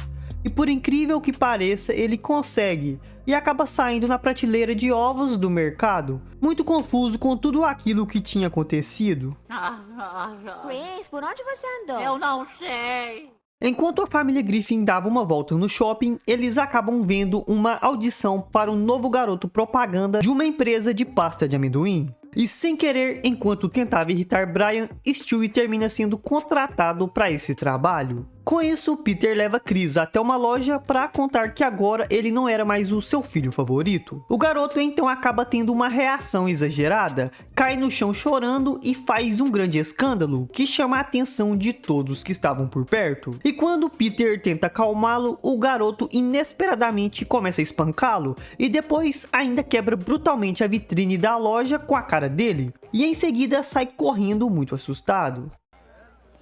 E por incrível que pareça, ele consegue e acaba saindo na prateleira de ovos do mercado, muito confuso com tudo aquilo que tinha acontecido. Chris, por onde você andou? Eu não sei. Enquanto a família Griffin dava uma volta no shopping, eles acabam vendo uma audição para um novo garoto propaganda de uma empresa de pasta de amendoim. E sem querer, enquanto tentava irritar Brian, Stewie termina sendo contratado para esse trabalho. Com isso, Peter leva Chris até uma loja para contar que agora ele não era mais o seu filho favorito. O garoto então acaba tendo uma reação exagerada, cai no chão chorando e faz um grande escândalo que chama a atenção de todos que estavam por perto. E quando Peter tenta acalmá-lo, o garoto inesperadamente começa a espancá-lo e depois ainda quebra brutalmente a vitrine da loja com a cara dele e em seguida sai correndo muito assustado.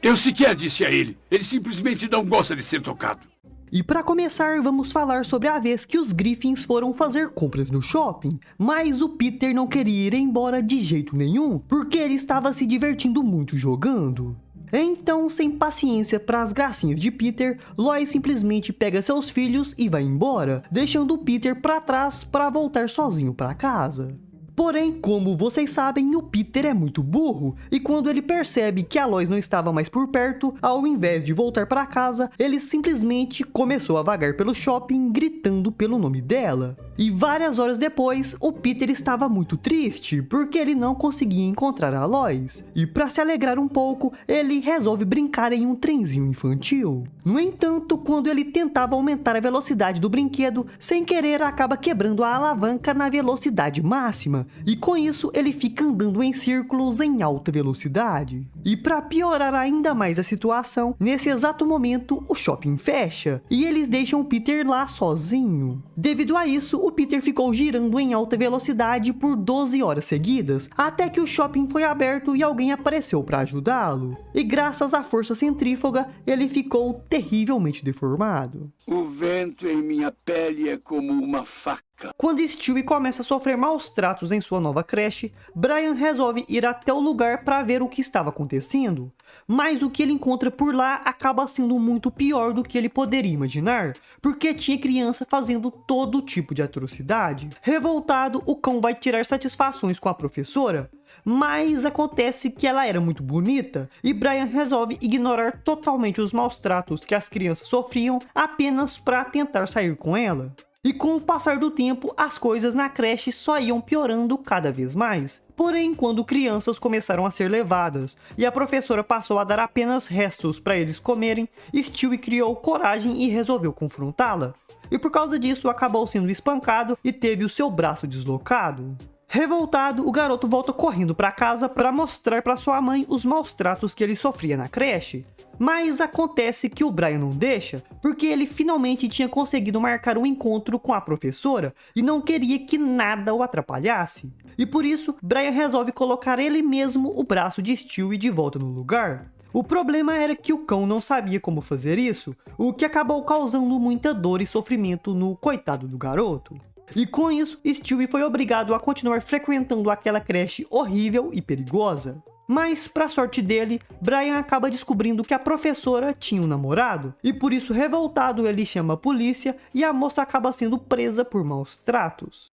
Eu sequer disse a ele. Ele simplesmente não gosta de ser tocado. E para começar, vamos falar sobre a vez que os Griffins foram fazer compras no shopping, mas o Peter não queria ir embora de jeito nenhum, porque ele estava se divertindo muito jogando. Então, sem paciência para as gracinhas de Peter, Lois simplesmente pega seus filhos e vai embora, deixando o Peter para trás para voltar sozinho para casa. Porém, como vocês sabem, o Peter é muito burro, e quando ele percebe que a Lois não estava mais por perto, ao invés de voltar para casa, ele simplesmente começou a vagar pelo shopping gritando pelo nome dela. E várias horas depois, o Peter estava muito triste, porque ele não conseguia encontrar a Lois. E para se alegrar um pouco, ele resolve brincar em um trenzinho infantil. No entanto, quando ele tentava aumentar a velocidade do brinquedo, sem querer acaba quebrando a alavanca na velocidade máxima. E com isso, ele fica andando em círculos em alta velocidade. E para piorar ainda mais a situação, nesse exato momento, o shopping fecha, e eles deixam o Peter lá sozinho. Devido a isso, o Peter ficou girando em alta velocidade por 12 horas seguidas, até que o shopping foi aberto e alguém apareceu para ajudá-lo. E graças à força centrífuga, ele ficou terrivelmente deformado. O vento em minha pele é como uma faca. Quando Stewie começa a sofrer maus tratos em sua nova creche, Brian resolve ir até o lugar para ver o que estava acontecendo. Mas o que ele encontra por lá acaba sendo muito pior do que ele poderia imaginar, porque tinha criança fazendo todo tipo de atrocidade. Revoltado, o cão vai tirar satisfações com a professora, mas acontece que ela era muito bonita e Brian resolve ignorar totalmente os maus tratos que as crianças sofriam apenas para tentar sair com ela. E com o passar do tempo, as coisas na creche só iam piorando cada vez mais. Porém, quando crianças começaram a ser levadas e a professora passou a dar apenas restos para eles comerem, Stewie criou coragem e resolveu confrontá-la. E por causa disso, acabou sendo espancado e teve o seu braço deslocado. Revoltado, o garoto volta correndo para casa para mostrar para sua mãe os maus tratos que ele sofria na creche. Mas acontece que o Brian não deixa, porque ele finalmente tinha conseguido marcar um encontro com a professora e não queria que nada o atrapalhasse. E por isso, Brian resolve colocar ele mesmo o braço de Stewie de volta no lugar. O problema era que o cão não sabia como fazer isso, o que acabou causando muita dor e sofrimento no coitado do garoto. E com isso, Stewie foi obrigado a continuar frequentando aquela creche horrível e perigosa. Mas, para sorte dele, Brian acaba descobrindo que a professora tinha um namorado, e por isso, revoltado, ele chama a polícia e a moça acaba sendo presa por maus tratos.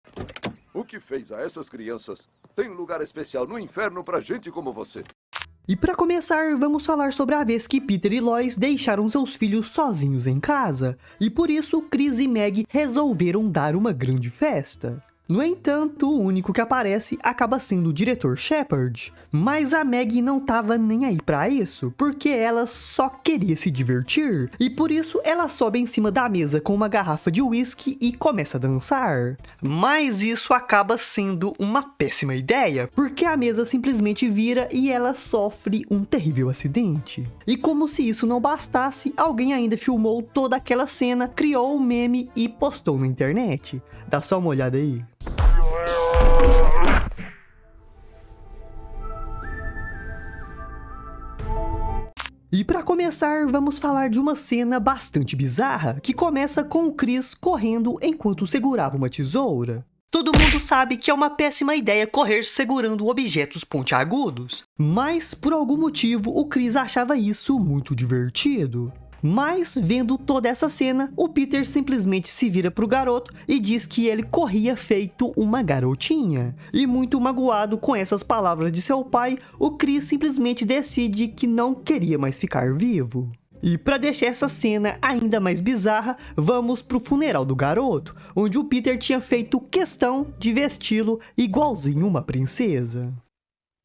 O que fez a essas crianças? Tem um lugar especial no inferno pra gente como você. E para começar, vamos falar sobre a vez que Peter e Lois deixaram seus filhos sozinhos em casa, e por isso Chris e Meg resolveram dar uma grande festa. No entanto, o único que aparece acaba sendo o diretor Shepard. Mas a Meg não tava nem aí pra isso, porque ela só queria se divertir. E por isso ela sobe em cima da mesa com uma garrafa de uísque e começa a dançar. Mas isso acaba sendo uma péssima ideia, porque a mesa simplesmente vira e ela sofre um terrível acidente. E como se isso não bastasse, alguém ainda filmou toda aquela cena, criou um meme e postou na internet. Dá só uma olhada aí. E para começar, vamos falar de uma cena bastante bizarra, que começa com o Chris correndo enquanto segurava uma tesoura. Todo mundo sabe que é uma péssima ideia correr segurando objetos pontiagudos, mas por algum motivo o Chris achava isso muito divertido. Mas, vendo toda essa cena, o Peter simplesmente se vira pro garoto e diz que ele corria feito uma garotinha. E muito magoado com essas palavras de seu pai, o Chris simplesmente decide que não queria mais ficar vivo. E para deixar essa cena ainda mais bizarra, vamos pro funeral do garoto, onde o Peter tinha feito questão de vesti-lo igualzinho uma princesa.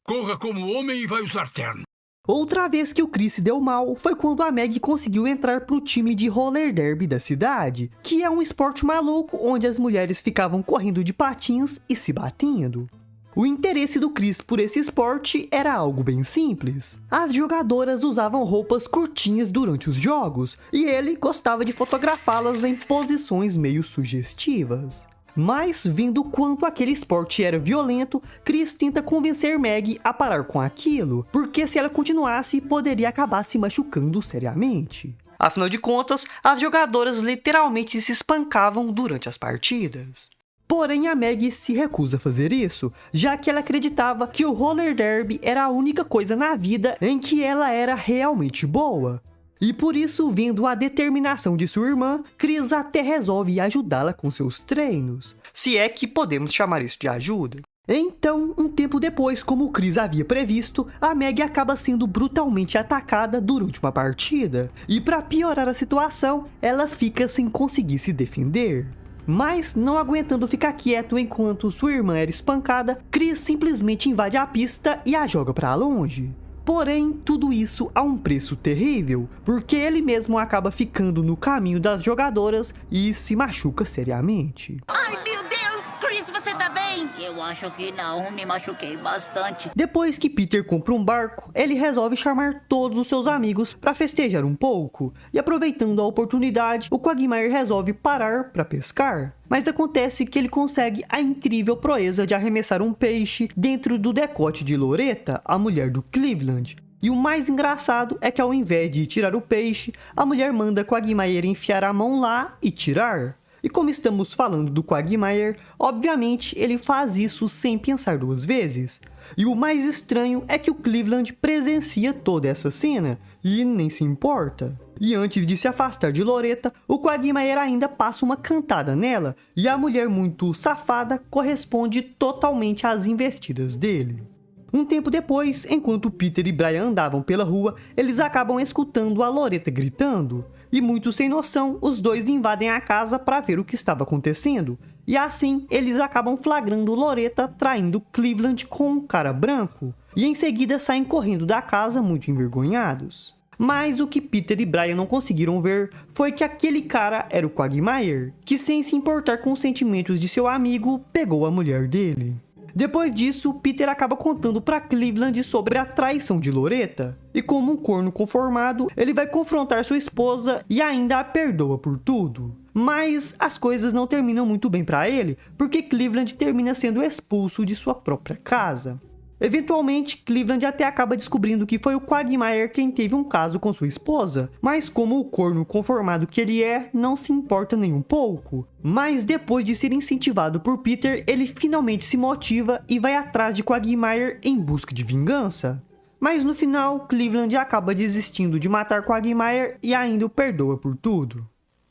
Corra como homem e vai usar terno. Outra vez que o Chris se deu mal foi quando a Meg conseguiu entrar pro time de roller derby da cidade, que é um esporte maluco onde as mulheres ficavam correndo de patins e se batendo. O interesse do Chris por esse esporte era algo bem simples. As jogadoras usavam roupas curtinhas durante os jogos, e ele gostava de fotografá-las em posições meio sugestivas. Mas, vendo quanto aquele esporte era violento, Chris tenta convencer Meg a parar com aquilo, porque se ela continuasse, poderia acabar se machucando seriamente. Afinal de contas, as jogadoras literalmente se espancavam durante as partidas. Porém, a Meg se recusa a fazer isso, já que ela acreditava que o roller derby era a única coisa na vida em que ela era realmente boa. E por isso, vendo a determinação de sua irmã, Chris até resolve ajudá-la com seus treinos, se é que podemos chamar isso de ajuda. Então, um tempo depois, como o Chris havia previsto, a Maggie acaba sendo brutalmente atacada durante uma partida. E para piorar a situação, ela fica sem conseguir se defender. Mas, não aguentando ficar quieto enquanto sua irmã era espancada, Chris simplesmente invade a pista e a joga para longe. Porém, tudo isso a um preço terrível, porque ele mesmo acaba ficando no caminho das jogadoras e se machuca seriamente. Ai, meu Deus! Chris, você tá bem? Eu acho que não, me machuquei bastante. Depois que Peter compra um barco, ele resolve chamar todos os seus amigos para festejar um pouco. E aproveitando a oportunidade, o Quagmire resolve parar para pescar. Mas acontece que ele consegue a incrível proeza de arremessar um peixe dentro do decote de Loretta, a mulher do Cleveland. E o mais engraçado é que ao invés de tirar o peixe, a mulher manda Quagmire enfiar a mão lá e tirar. E como estamos falando do Quagmire, obviamente ele faz isso sem pensar duas vezes. E o mais estranho é que o Cleveland presencia toda essa cena e nem se importa. E antes de se afastar de Loretta, o Quagmire ainda passa uma cantada nela e a mulher muito safada corresponde totalmente às investidas dele. Um tempo depois, enquanto Peter e Brian andavam pela rua, eles acabam escutando a Loretta gritando. E muito sem noção, os dois invadem a casa para ver o que estava acontecendo. E assim, eles acabam flagrando Loretta traindo Cleveland com um cara branco. E em seguida saem correndo da casa muito envergonhados. Mas o que Peter e Brian não conseguiram ver foi que aquele cara era o Quagmire, que sem se importar com os sentimentos de seu amigo, pegou a mulher dele. Depois disso, Peter acaba contando para Cleveland sobre a traição de Loretta. E como um corno conformado, ele vai confrontar sua esposa e ainda a perdoa por tudo. Mas as coisas não terminam muito bem para ele, porque Cleveland termina sendo expulso de sua própria casa. Eventualmente, Cleveland até acaba descobrindo que foi o Quagmire quem teve um caso com sua esposa, mas como o corno conformado que ele é, não se importa nem um pouco. Mas depois de ser incentivado por Peter, ele finalmente se motiva e vai atrás de Quagmire em busca de vingança. Mas no final, Cleveland acaba desistindo de matar Quagmire e ainda o perdoa por tudo.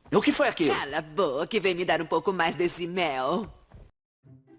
O que foi aquilo? Cala a boca e vem me dar um pouco mais desse mel.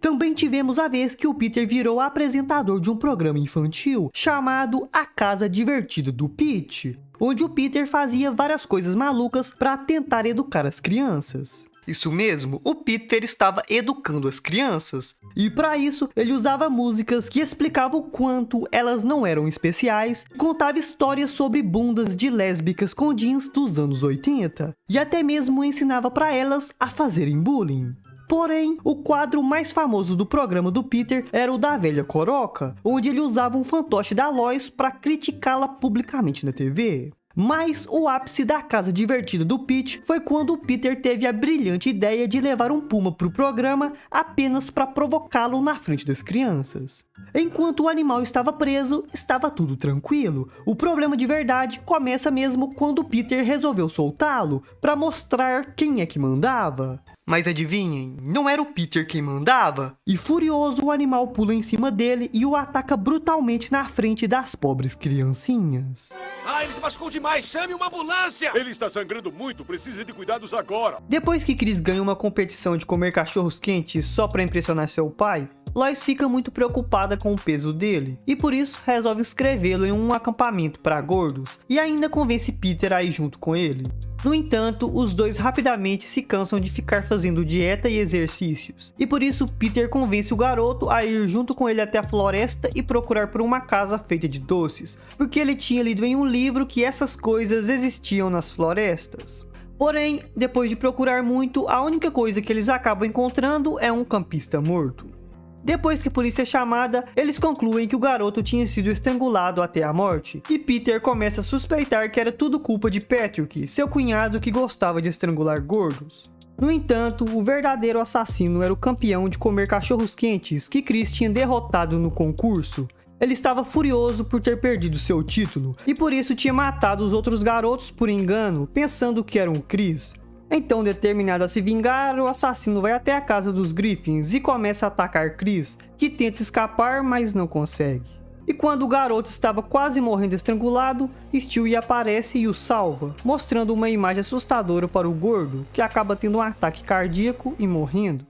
Também tivemos a vez que o Peter virou apresentador de um programa infantil chamado A Casa Divertida do Pete, onde o Peter fazia várias coisas malucas para tentar educar as crianças. Isso mesmo, o Peter estava educando as crianças, e para isso ele usava músicas que explicavam o quanto elas não eram especiais, contava histórias sobre bundas de lésbicas com jeans dos anos 80, e até mesmo ensinava para elas a fazerem bullying. Porém, o quadro mais famoso do programa do Peter era o da velha Coroca, onde ele usava um fantoche da Lois para criticá-la publicamente na TV. Mas o ápice da Casa Divertida do Pete foi quando o Peter teve a brilhante ideia de levar um puma para o programa apenas para provocá-lo na frente das crianças. Enquanto o animal estava preso, estava tudo tranquilo. O problema de verdade começa mesmo quando o Peter resolveu soltá-lo para mostrar quem é que mandava. Mas adivinhem, não era o Peter quem mandava? E furioso, o animal pula em cima dele e o ataca brutalmente na frente das pobres criancinhas. Ah, ele se machucou demais! Chame uma ambulância! Ele está sangrando muito, precisa de cuidados agora. Depois que Chris ganha uma competição de comer cachorros quentes só para impressionar seu pai, Lois fica muito preocupada com o peso dele, e por isso resolve inscrevê-lo em um acampamento para gordos, e ainda convence Peter a ir junto com ele. No entanto, os dois rapidamente se cansam de ficar fazendo dieta e exercícios, e por isso Peter convence o garoto a ir junto com ele até a floresta e procurar por uma casa feita de doces, porque ele tinha lido em um livro que essas coisas existiam nas florestas. Porém, depois de procurar muito, a única coisa que eles acabam encontrando é um campista morto. Depois que a polícia é chamada, eles concluem que o garoto tinha sido estrangulado até a morte, e Peter começa a suspeitar que era tudo culpa de Patrick, seu cunhado que gostava de estrangular gordos. No entanto, o verdadeiro assassino era o campeão de comer cachorros quentes que Chris tinha derrotado no concurso. Ele estava furioso por ter perdido seu título, e por isso tinha matado os outros garotos por engano, pensando que eram Chris. Então, determinado a se vingar, o assassino vai até a casa dos Griffins e começa a atacar Chris, que tenta escapar, mas não consegue. E quando o garoto estava quase morrendo estrangulado, Stewie aparece e o salva, mostrando uma imagem assustadora para o gordo, que acaba tendo um ataque cardíaco e morrendo.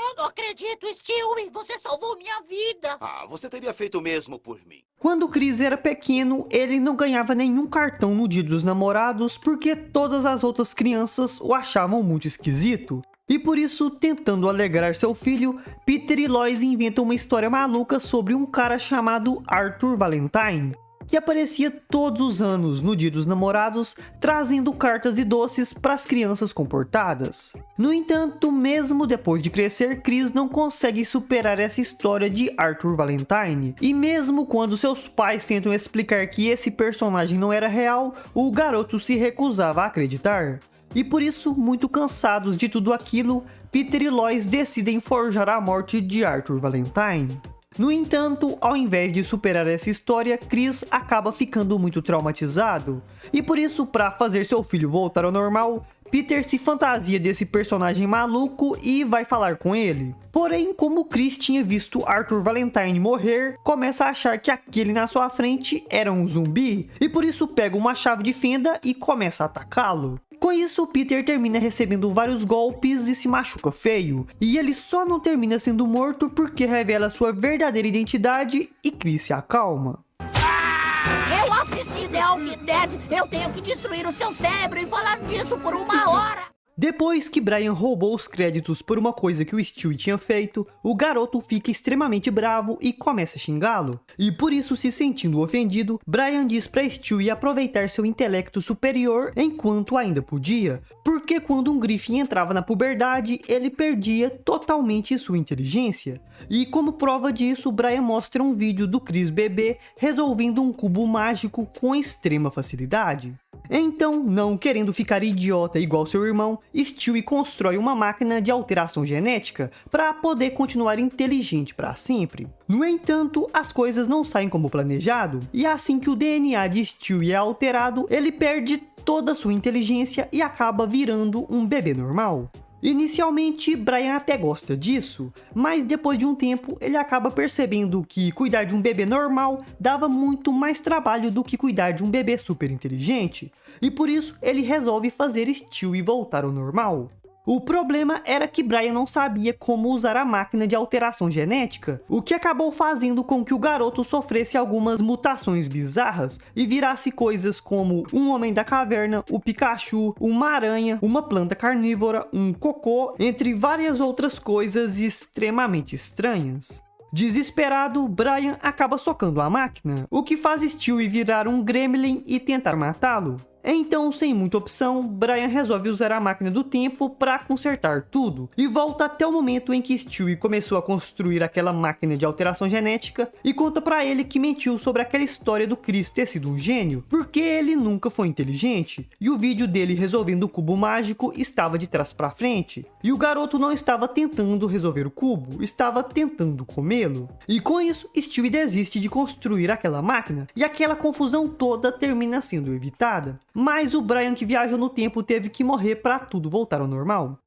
Eu não acredito, Stewie! Você salvou minha vida! Ah, você teria feito o mesmo por mim. Quando Chris era pequeno, ele não ganhava nenhum cartão no Dia dos Namorados porque todas as outras crianças o achavam muito esquisito. E por isso, tentando alegrar seu filho, Peter e Lois inventam uma história maluca sobre um cara chamado Arthur Valentine, que aparecia todos os anos no Dia dos Namorados, trazendo cartas e doces para as crianças comportadas. No entanto, mesmo depois de crescer, Chris não consegue superar essa história de Arthur Valentine, e mesmo quando seus pais tentam explicar que esse personagem não era real, o garoto se recusava a acreditar. E por isso, muito cansados de tudo aquilo, Peter e Lois decidem forjar a morte de Arthur Valentine. No entanto, ao invés de superar essa história, Chris acaba ficando muito traumatizado. E por isso, para fazer seu filho voltar ao normal, Peter se fantasia desse personagem maluco e vai falar com ele. Porém, como Chris tinha visto Arthur Valentine morrer, começa a achar que aquele na sua frente era um zumbi, e por isso pega uma chave de fenda e começa a atacá-lo. Com isso, Peter termina recebendo vários golpes e se machuca feio, e ele só não termina sendo morto porque revela sua verdadeira identidade e Chris se acalma. Eu assisti The Walking Dead! Eu tenho que destruir o seu cérebro e falar disso por 1 hora! Depois que Brian roubou os créditos por uma coisa que o Stewie tinha feito, o garoto fica extremamente bravo e começa a xingá-lo. E por isso, se sentindo ofendido, Brian diz pra Stewie aproveitar seu intelecto superior enquanto ainda podia, porque quando um Griffin entrava na puberdade, ele perdia totalmente sua inteligência. E como prova disso, Brian mostra um vídeo do Chris bebê resolvendo um cubo mágico com extrema facilidade. Então, não querendo ficar idiota igual seu irmão, Stewie constrói uma máquina de alteração genética para poder continuar inteligente para sempre. No entanto, as coisas não saem como planejado, e assim que o DNA de Stewie é alterado, ele perde toda a sua inteligência e acaba virando um bebê normal. Inicialmente, Brian até gosta disso, mas depois de um tempo ele acaba percebendo que cuidar de um bebê normal dava muito mais trabalho do que cuidar de um bebê super inteligente, e por isso ele resolve fazer Stewie voltar ao normal. O problema era que Brian não sabia como usar a máquina de alteração genética, o que acabou fazendo com que o garoto sofresse algumas mutações bizarras e virasse coisas como um homem da caverna, o Pikachu, uma aranha, uma planta carnívora, um cocô, entre várias outras coisas extremamente estranhas. Desesperado, Brian acaba socando a máquina, o que faz Stewie virar um gremlin e tentar matá-lo. Então, sem muita opção, Brian resolve usar a máquina do tempo para consertar tudo, e volta até o momento em que Stewie começou a construir aquela máquina de alteração genética e conta para ele que mentiu sobre aquela história do Chris ter sido um gênio, porque ele nunca foi inteligente, e o vídeo dele resolvendo o cubo mágico estava de trás para frente, e o garoto não estava tentando resolver o cubo, estava tentando comê-lo. E com isso, Stewie desiste de construir aquela máquina, e aquela confusão toda termina sendo evitada. Mas o Brian que viaja no tempo teve que morrer para tudo voltar ao normal.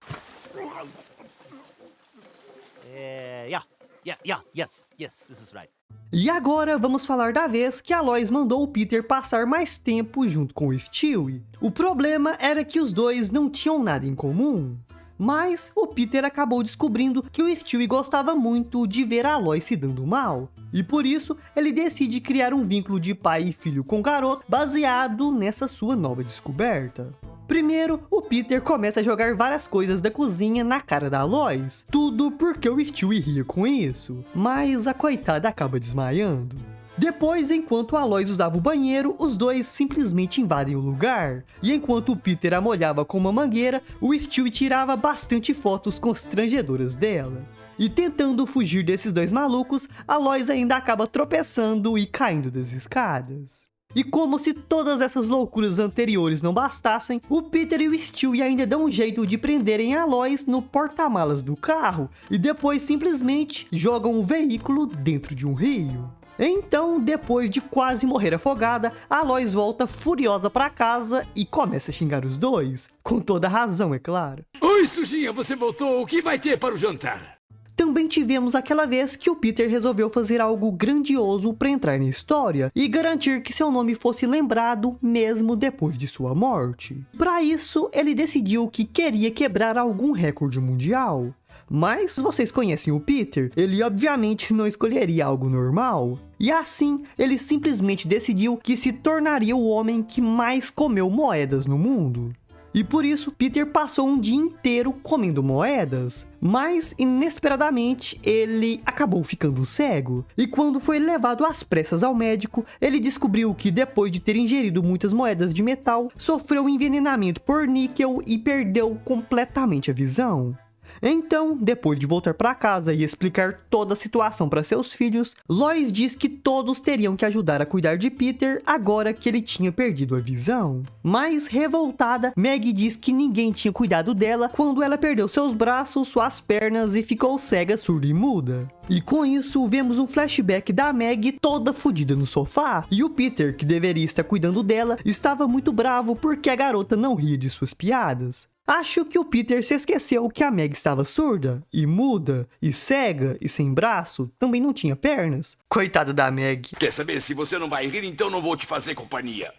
Yes, this is right. E agora vamos falar da vez que a Lois mandou o Peter passar mais tempo junto com o Stewie. O problema era que os dois não tinham nada em comum. Mas o Peter acabou descobrindo que o Stewie gostava muito de ver a Lois se dando mal. E por isso, ele decide criar um vínculo de pai e filho com o garoto baseado nessa sua nova descoberta. Primeiro, o Peter começa a jogar várias coisas da cozinha na cara da Lois. Tudo porque o Stewie ria com isso. Mas a coitada acaba desmaiando. Depois, enquanto a Lois usava o banheiro, os dois simplesmente invadem o lugar. E enquanto o Peter a molhava com uma mangueira, o Stewie tirava bastante fotos constrangedoras dela. E tentando fugir desses dois malucos, a Lois ainda acaba tropeçando e caindo das escadas. E como se todas essas loucuras anteriores não bastassem, o Peter e o Stewie ainda dão um jeito de prenderem a Lois no porta-malas do carro e depois simplesmente jogam o veículo dentro de um rio. Então, depois de quase morrer afogada, a Lois volta furiosa para casa e começa a xingar os dois. Com toda razão, é claro. Oi, sujinha, você voltou. O que vai ter para o jantar? Também tivemos aquela vez que o Peter resolveu fazer algo grandioso para entrar na história e garantir que seu nome fosse lembrado mesmo depois de sua morte. Para isso, ele decidiu que queria quebrar algum recorde mundial. Mas vocês conhecem o Peter, ele obviamente não escolheria algo normal. E assim, ele simplesmente decidiu que se tornaria o homem que mais comeu moedas no mundo. E por isso, Peter passou um dia inteiro comendo moedas. Mas, inesperadamente, ele acabou ficando cego. E quando foi levado às pressas ao médico, ele descobriu que depois de ter ingerido muitas moedas de metal, sofreu envenenamento por níquel e perdeu completamente a visão. Então, depois de voltar para casa e explicar toda a situação para seus filhos, Lois diz que todos teriam que ajudar a cuidar de Peter agora que ele tinha perdido a visão. Mas, revoltada, Meg diz que ninguém tinha cuidado dela quando ela perdeu seus braços, suas pernas e ficou cega, surda e muda. E com isso, vemos um flashback da Meg toda fodida no sofá, e o Peter, que deveria estar cuidando dela, estava muito bravo porque a garota não ria de suas piadas. Acho que o Peter se esqueceu que a Meg estava surda, e muda, e cega, e sem braço, também não tinha pernas. Coitada da Meg. Quer saber, se você não vai rir, então não vou te fazer companhia.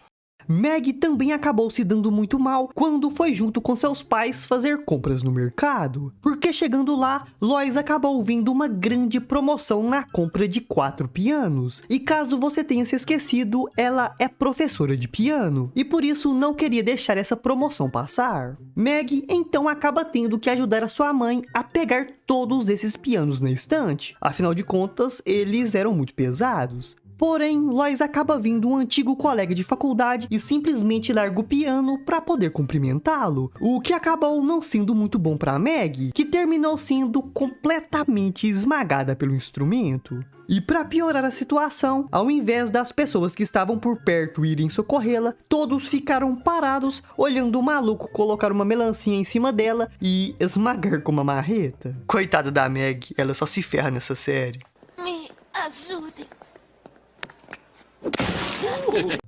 Meg também acabou se dando muito mal quando foi junto com seus pais fazer compras no mercado. Porque chegando lá, Lois acabou vendo uma grande promoção na compra de 4 pianos. E caso você tenha se esquecido, ela é professora de piano. E por isso não queria deixar essa promoção passar. Meg então acaba tendo que ajudar a sua mãe a pegar todos esses pianos na estante. Afinal de contas, eles eram muito pesados. Porém, Lois acaba vindo um antigo colega de faculdade e simplesmente larga o piano para poder cumprimentá-lo, o que acabou não sendo muito bom para Meg, que terminou sendo completamente esmagada pelo instrumento. E para piorar a situação, ao invés das pessoas que estavam por perto irem socorrê-la, todos ficaram parados olhando o maluco colocar uma melancia em cima dela e esmagar com uma marreta. Coitada da Meg, ela só se ferra nessa série. Me ajudem.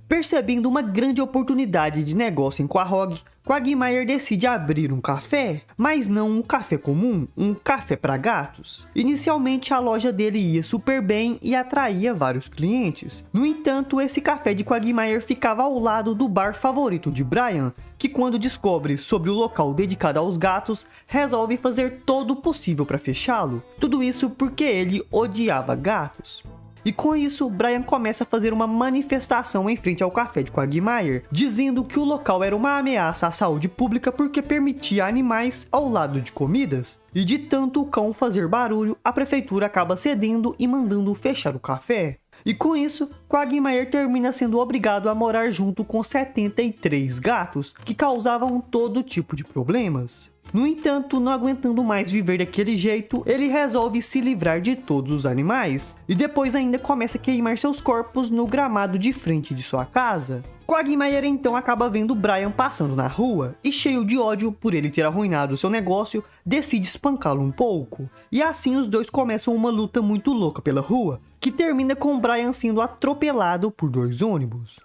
Percebendo uma grande oportunidade de negócio em Quahog, Quagmire decide abrir um café, mas não um café comum, um café para gatos. Inicialmente a loja dele ia super bem e atraía vários clientes. No entanto, esse café de Quagmire ficava ao lado do bar favorito de Brian, que quando descobre sobre o local dedicado aos gatos, resolve fazer todo o possível para fechá-lo. Tudo isso porque ele odiava gatos. E com isso, Brian começa a fazer uma manifestação em frente ao café de Quagmire, dizendo que o local era uma ameaça à saúde pública porque permitia animais ao lado de comidas. E de tanto o cão fazer barulho, a prefeitura acaba cedendo e mandando fechar o café. E com isso, Quagmire termina sendo obrigado a morar junto com 73 gatos, que causavam todo tipo de problemas. No entanto, não aguentando mais viver daquele jeito, ele resolve se livrar de todos os animais, e depois ainda começa a queimar seus corpos no gramado de frente de sua casa. Quagmire então acaba vendo Brian passando na rua, e cheio de ódio por ele ter arruinado seu negócio, decide espancá-lo um pouco. E assim os dois começam uma luta muito louca pela rua, que termina com Brian sendo atropelado por 2 ônibus.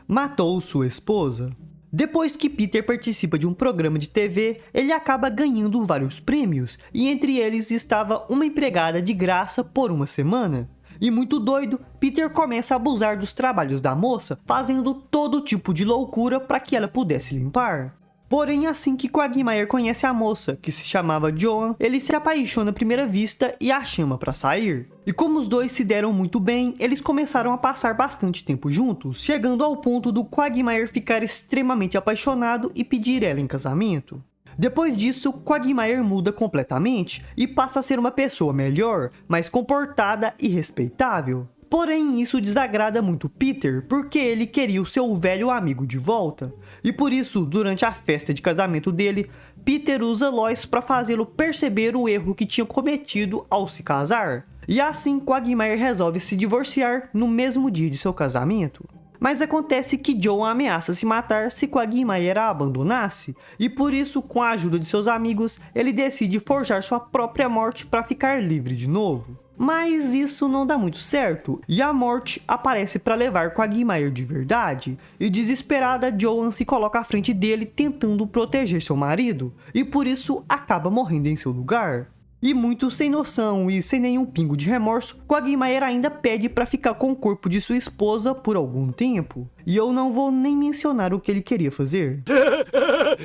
Matou sua esposa. Depois que Peter participa de um programa de TV, ele acaba ganhando vários prêmios, e entre eles estava uma empregada de graça por uma semana. E muito doido, Peter começa a abusar dos trabalhos da moça, fazendo todo tipo de loucura para que ela pudesse limpar. Porém, assim que Quagmire conhece a moça, que se chamava Joan, ele se apaixona à primeira vista e a chama para sair. E como os dois se deram muito bem, eles começaram a passar bastante tempo juntos, chegando ao ponto do Quagmire ficar extremamente apaixonado e pedir ela em casamento. Depois disso, Quagmire muda completamente e passa a ser uma pessoa melhor, mais comportada e respeitável. Porém, isso desagrada muito Peter, porque ele queria o seu velho amigo de volta. E por isso, durante a festa de casamento dele, Peter usa Lois para fazê-lo perceber o erro que tinha cometido ao se casar. E assim, Quagmire resolve se divorciar no mesmo dia de seu casamento. Mas acontece que Joan ameaça se matar se Quagmire a abandonasse, e por isso, com a ajuda de seus amigos, ele decide forjar sua própria morte para ficar livre de novo. Mas isso não dá muito certo, e a morte aparece para levar Quagmire de verdade, e desesperada Joan se coloca à frente dele tentando proteger seu marido, e por isso acaba morrendo em seu lugar. E muito sem noção e sem nenhum pingo de remorso, Quagmire ainda pede para ficar com o corpo de sua esposa por algum tempo. E eu não vou nem mencionar o que ele queria fazer.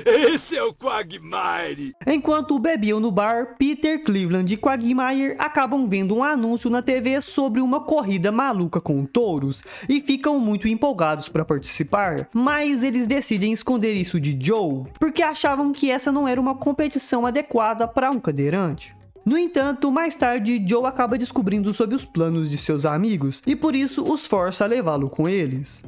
Esse é o Quagmire! Enquanto bebiam no bar, Peter, Cleveland e Quagmire acabam vendo um anúncio na TV sobre uma corrida maluca com touros e ficam muito empolgados para participar, mas eles decidem esconder isso de Joe, porque achavam que essa não era uma competição adequada para um cadeirante. No entanto, mais tarde, Joe acaba descobrindo sobre os planos de seus amigos e por isso os força a levá-lo com eles.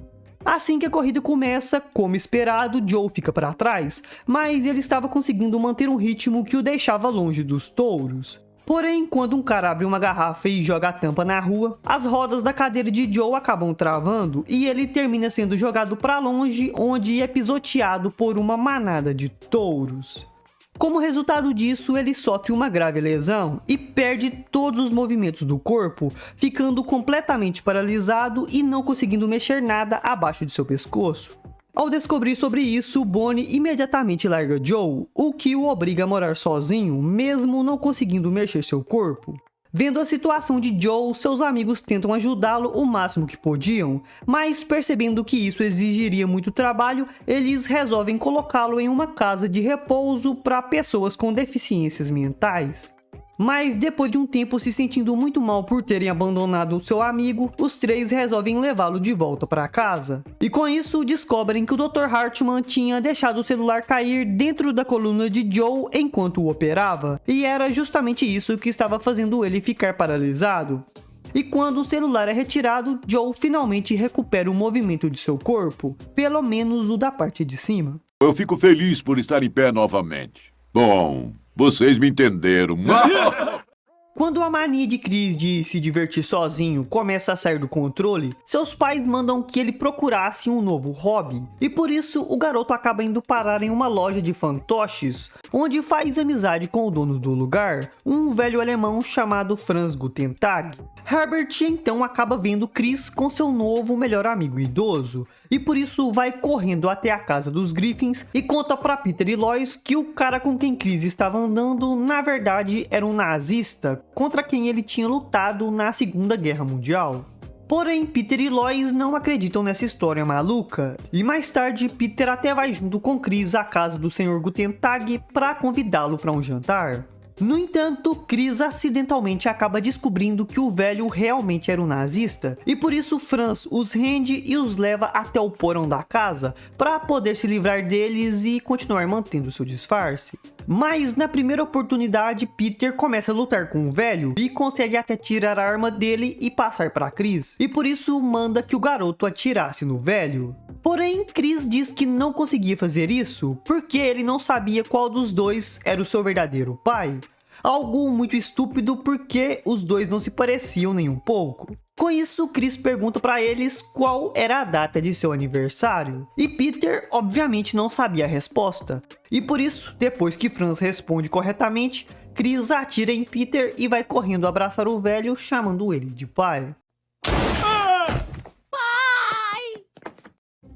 Assim que a corrida começa, como esperado, Joe fica para trás, mas ele estava conseguindo manter um ritmo que o deixava longe dos touros. Porém, quando um cara abre uma garrafa e joga a tampa na rua, as rodas da cadeira de Joe acabam travando e ele termina sendo jogado para longe, onde é pisoteado por uma manada de touros. Como resultado disso, ele sofre uma grave lesão e perde todos os movimentos do corpo, ficando completamente paralisado e não conseguindo mexer nada abaixo de seu pescoço. Ao descobrir sobre isso, Bonnie imediatamente larga Joe, o que o obriga a morar sozinho, mesmo não conseguindo mexer seu corpo. Vendo a situação de Joe, seus amigos tentam ajudá-lo o máximo que podiam, mas percebendo que isso exigiria muito trabalho, eles resolvem colocá-lo em uma casa de repouso para pessoas com deficiências mentais. Mas depois de um tempo se sentindo muito mal por terem abandonado seu amigo, os três resolvem levá-lo de volta para casa. E com isso descobrem que o Dr. Hartman tinha deixado o celular cair dentro da coluna de Joe enquanto o operava, e era justamente isso que estava fazendo ele ficar paralisado. E quando o celular é retirado, Joe finalmente recupera o movimento de seu corpo, pelo menos o da parte de cima. Eu fico feliz por estar em pé novamente. Bom, vocês me entenderam. Quando a mania de Chris de se divertir sozinho começa a sair do controle, seus pais mandam que ele procurasse um novo hobby. E por isso, o garoto acaba indo parar em uma loja de fantoches, onde faz amizade com o dono do lugar, um velho alemão chamado Franz Gutentag. Herbert então acaba vendo Chris com seu novo melhor amigo idoso, e por isso vai correndo até a casa dos Griffins e conta para Peter e Lois que o cara com quem Chris estava andando na verdade era um nazista contra quem ele tinha lutado na Segunda Guerra Mundial. Porém, Peter e Lois não acreditam nessa história maluca, e mais tarde Peter até vai junto com Chris à casa do Sr. Gutentag para convidá-lo para um jantar. No entanto, Chris acidentalmente acaba descobrindo que o velho realmente era um nazista, e por isso Franz os rende e os leva até o porão da casa para poder se livrar deles e continuar mantendo seu disfarce. Mas na primeira oportunidade, Peter começa a lutar com o velho e consegue até tirar a arma dele e passar para Chris, e por isso manda que o garoto atirasse no velho. Porém, Chris diz que não conseguia fazer isso porque ele não sabia qual dos dois era o seu verdadeiro pai. Algo muito estúpido porque os dois não se pareciam nem um pouco. Com isso, Chris pergunta para eles qual era a data de seu aniversário. E Peter, obviamente, não sabia a resposta. E por isso, depois que Franz responde corretamente, Chris atira em Peter e vai correndo abraçar o velho, chamando ele de pai.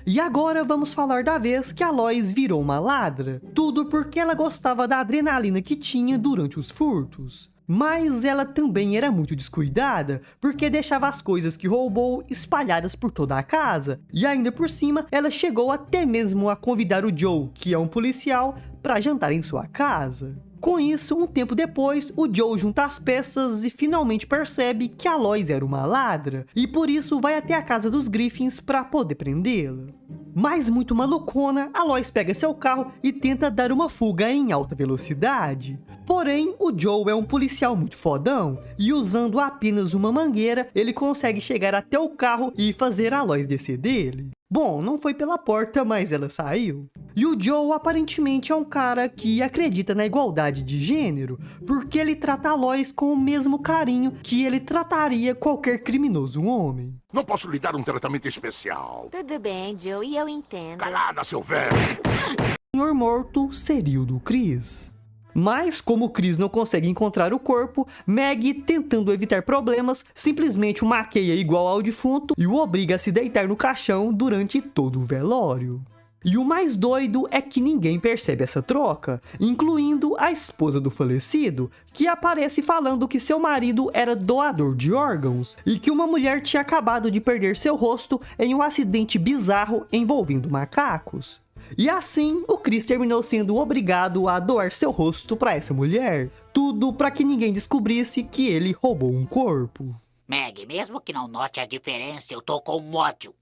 E agora vamos falar da vez que a Lois virou uma ladra. Tudo porque ela gostava da adrenalina que tinha durante os furtos. Mas ela também era muito descuidada, porque deixava as coisas que roubou espalhadas por toda a casa. E ainda por cima, ela chegou até mesmo a convidar o Joe, que é um policial, para jantar em sua casa. Com isso, um tempo depois, o Joe junta as peças e finalmente percebe que a Lois era uma ladra, e por isso vai até a casa dos Griffins para poder prendê-la. Mas muito malucona, a Lois pega seu carro e tenta dar uma fuga em alta velocidade. Porém, o Joe é um policial muito fodão, e usando apenas uma mangueira, ele consegue chegar até o carro e fazer a Lois descer dele. Bom, não foi pela porta, mas ela saiu. E o Joe aparentemente é um cara que acredita na igualdade de gênero, porque ele trata a Lois com o mesmo carinho que ele trataria qualquer criminoso homem. Não posso lhe dar um tratamento especial. Tudo bem, Joe, e eu entendo. Calada, seu velho! O senhor morto seria o do Chris. Mas, como o Chris não consegue encontrar o corpo, Meg, tentando evitar problemas, simplesmente o maqueia igual ao defunto e o obriga a se deitar no caixão durante todo o velório. E o mais doido é que ninguém percebe essa troca, incluindo a esposa do falecido, que aparece falando que seu marido era doador de órgãos e que uma mulher tinha acabado de perder seu rosto em um acidente bizarro envolvendo macacos. E assim, o Chris terminou sendo obrigado a doar seu rosto para essa mulher. Tudo para que ninguém descobrisse que ele roubou um corpo. Meg, mesmo que não note a diferença, eu tô com ódio.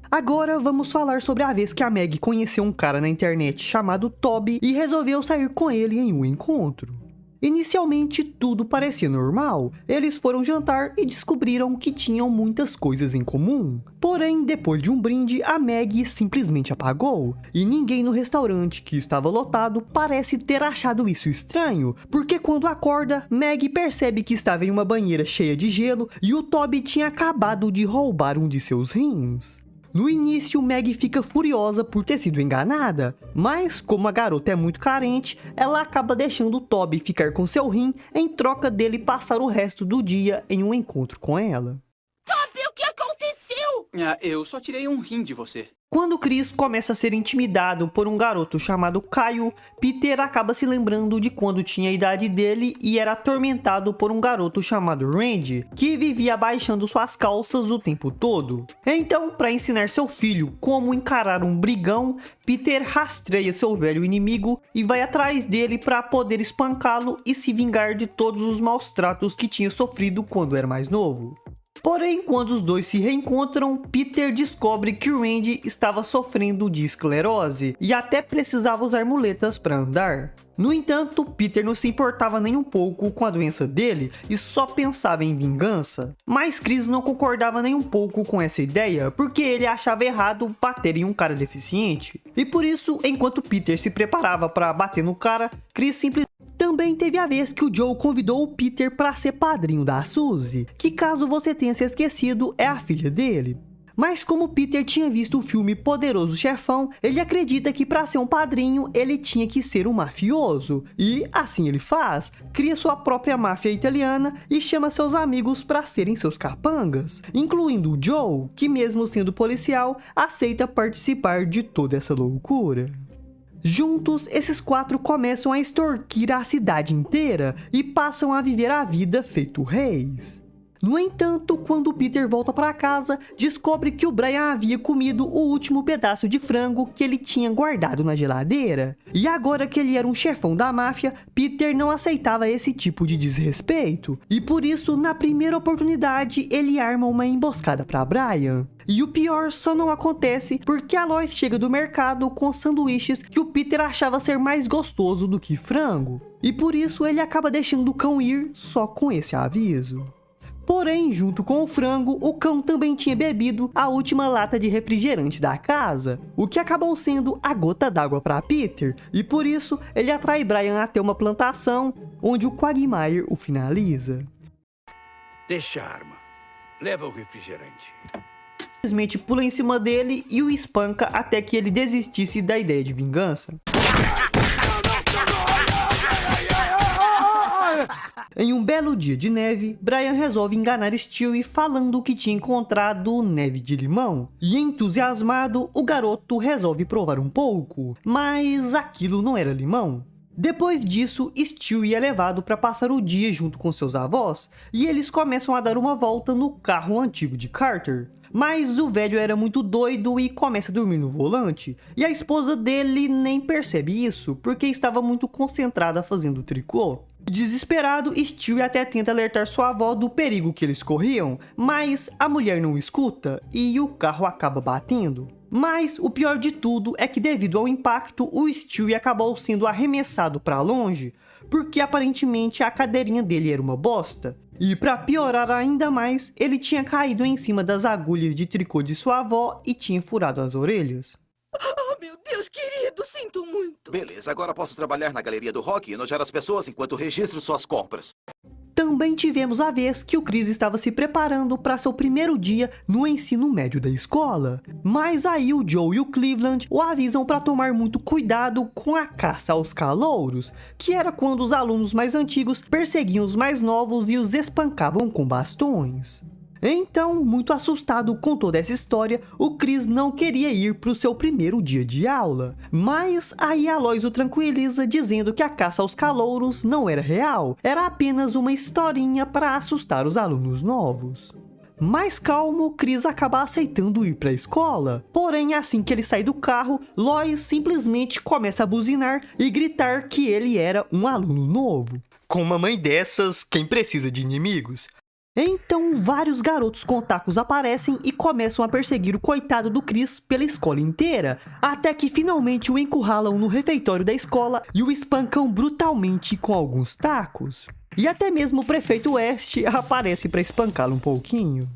Agora vamos falar sobre a vez que a Meg conheceu um cara na internet chamado Toby e resolveu sair com ele em um encontro. Inicialmente tudo parecia normal, eles foram jantar e descobriram que tinham muitas coisas em comum. Porém, depois de um brinde, a Meg simplesmente apagou, e ninguém no restaurante, que estava lotado, parece ter achado isso estranho, porque quando acorda, Meg percebe que estava em uma banheira cheia de gelo e o Toby tinha acabado de roubar um de seus rins. No início, Meg fica furiosa por ter sido enganada, mas como a garota é muito carente, ela acaba deixando o Toby ficar com seu rim em troca dele passar o resto do dia em um encontro com ela. Toby, o que aconteceu? Eu só tirei um rim de você. Quando Chris começa a ser intimidado por um garoto chamado Caio, Peter acaba se lembrando de quando tinha a idade dele e era atormentado por um garoto chamado Randy, que vivia abaixando suas calças o tempo todo. Então, para ensinar seu filho como encarar um brigão, Peter rastreia seu velho inimigo e vai atrás dele para poder espancá-lo e se vingar de todos os maus tratos que tinha sofrido quando era mais novo. Porém, quando os dois se reencontram, Peter descobre que o Randy estava sofrendo de esclerose e até precisava usar muletas para andar. No entanto, Peter não se importava nem um pouco com a doença dele e só pensava em vingança. Mas Chris não concordava nem um pouco com essa ideia, porque ele achava errado bater em um cara deficiente. E por isso, enquanto Peter se preparava para bater no cara, Chris simplesmente... Também teve a vez que o Joe convidou o Peter para ser padrinho da Suzy, que caso você tenha se esquecido, é a filha dele. Mas como Peter tinha visto o filme Poderoso Chefão, ele acredita que para ser um padrinho, ele tinha que ser um mafioso. E assim ele faz, cria sua própria máfia italiana e chama seus amigos para serem seus capangas, incluindo o Joe, que mesmo sendo policial, aceita participar de toda essa loucura. Juntos, esses quatro começam a extorquir a cidade inteira e passam a viver a vida feito reis. No entanto, quando Peter volta para casa, descobre que o Brian havia comido o último pedaço de frango que ele tinha guardado na geladeira. E agora que ele era um chefão da máfia, Peter não aceitava esse tipo de desrespeito. E por isso, na primeira oportunidade, ele arma uma emboscada para Brian. E o pior só não acontece porque a Lois chega do mercado com sanduíches que o Peter achava ser mais gostoso do que frango. E por isso ele acaba deixando o cão ir só com esse aviso. Porém, junto com o frango, o cão também tinha bebido a última lata de refrigerante da casa, o que acabou sendo a gota d'água para Peter, e por isso ele atrai Brian até uma plantação, onde o Quagmire o finaliza. Deixa a arma. Leva o refrigerante. Simplesmente pula em cima dele e o espanca até que ele desistisse da ideia de vingança. Em um belo dia de neve, Brian resolve enganar Stewie falando que tinha encontrado neve de limão. E entusiasmado, o garoto resolve provar um pouco, mas aquilo não era limão. Depois disso, Stewie é levado para passar o dia junto com seus avós, e eles começam a dar uma volta no carro antigo de Carter. Mas o velho era muito doido e começa a dormir no volante, e a esposa dele nem percebe isso, porque estava muito concentrada fazendo tricô. Desesperado, Stewie até tenta alertar sua avó do perigo que eles corriam, mas a mulher não escuta e o carro acaba batendo. Mas o pior de tudo é que devido ao impacto, o Stewie acabou sendo arremessado para longe, porque aparentemente a cadeirinha dele era uma bosta. E para piorar ainda mais, ele tinha caído em cima das agulhas de tricô de sua avó e tinha furado as orelhas. Oh, meu Deus, querido, sinto muito. Beleza, agora posso trabalhar na galeria do rock e enojar as pessoas enquanto registro suas compras. Também tivemos a vez que o Chris estava se preparando para seu primeiro dia no ensino médio da escola. Mas aí o Joe e o Cleveland o avisam para tomar muito cuidado com a caça aos calouros, que era quando os alunos mais antigos perseguiam os mais novos e os espancavam com bastões. Então, muito assustado com toda essa história, o Chris não queria ir para o seu primeiro dia de aula. Mas aí a Lois o tranquiliza dizendo que a caça aos calouros não era real, era apenas uma historinha para assustar os alunos novos. Mais calmo, Chris acaba aceitando ir para a escola. Porém, assim que ele sai do carro, Lois simplesmente começa a buzinar e gritar que ele era um aluno novo. Com uma mãe dessas, quem precisa de inimigos? Então, vários garotos com tacos aparecem e começam a perseguir o coitado do Chris pela escola inteira, até que finalmente o encurralam no refeitório da escola e o espancam brutalmente com alguns tacos. E até mesmo o prefeito West aparece para espancá-lo um pouquinho.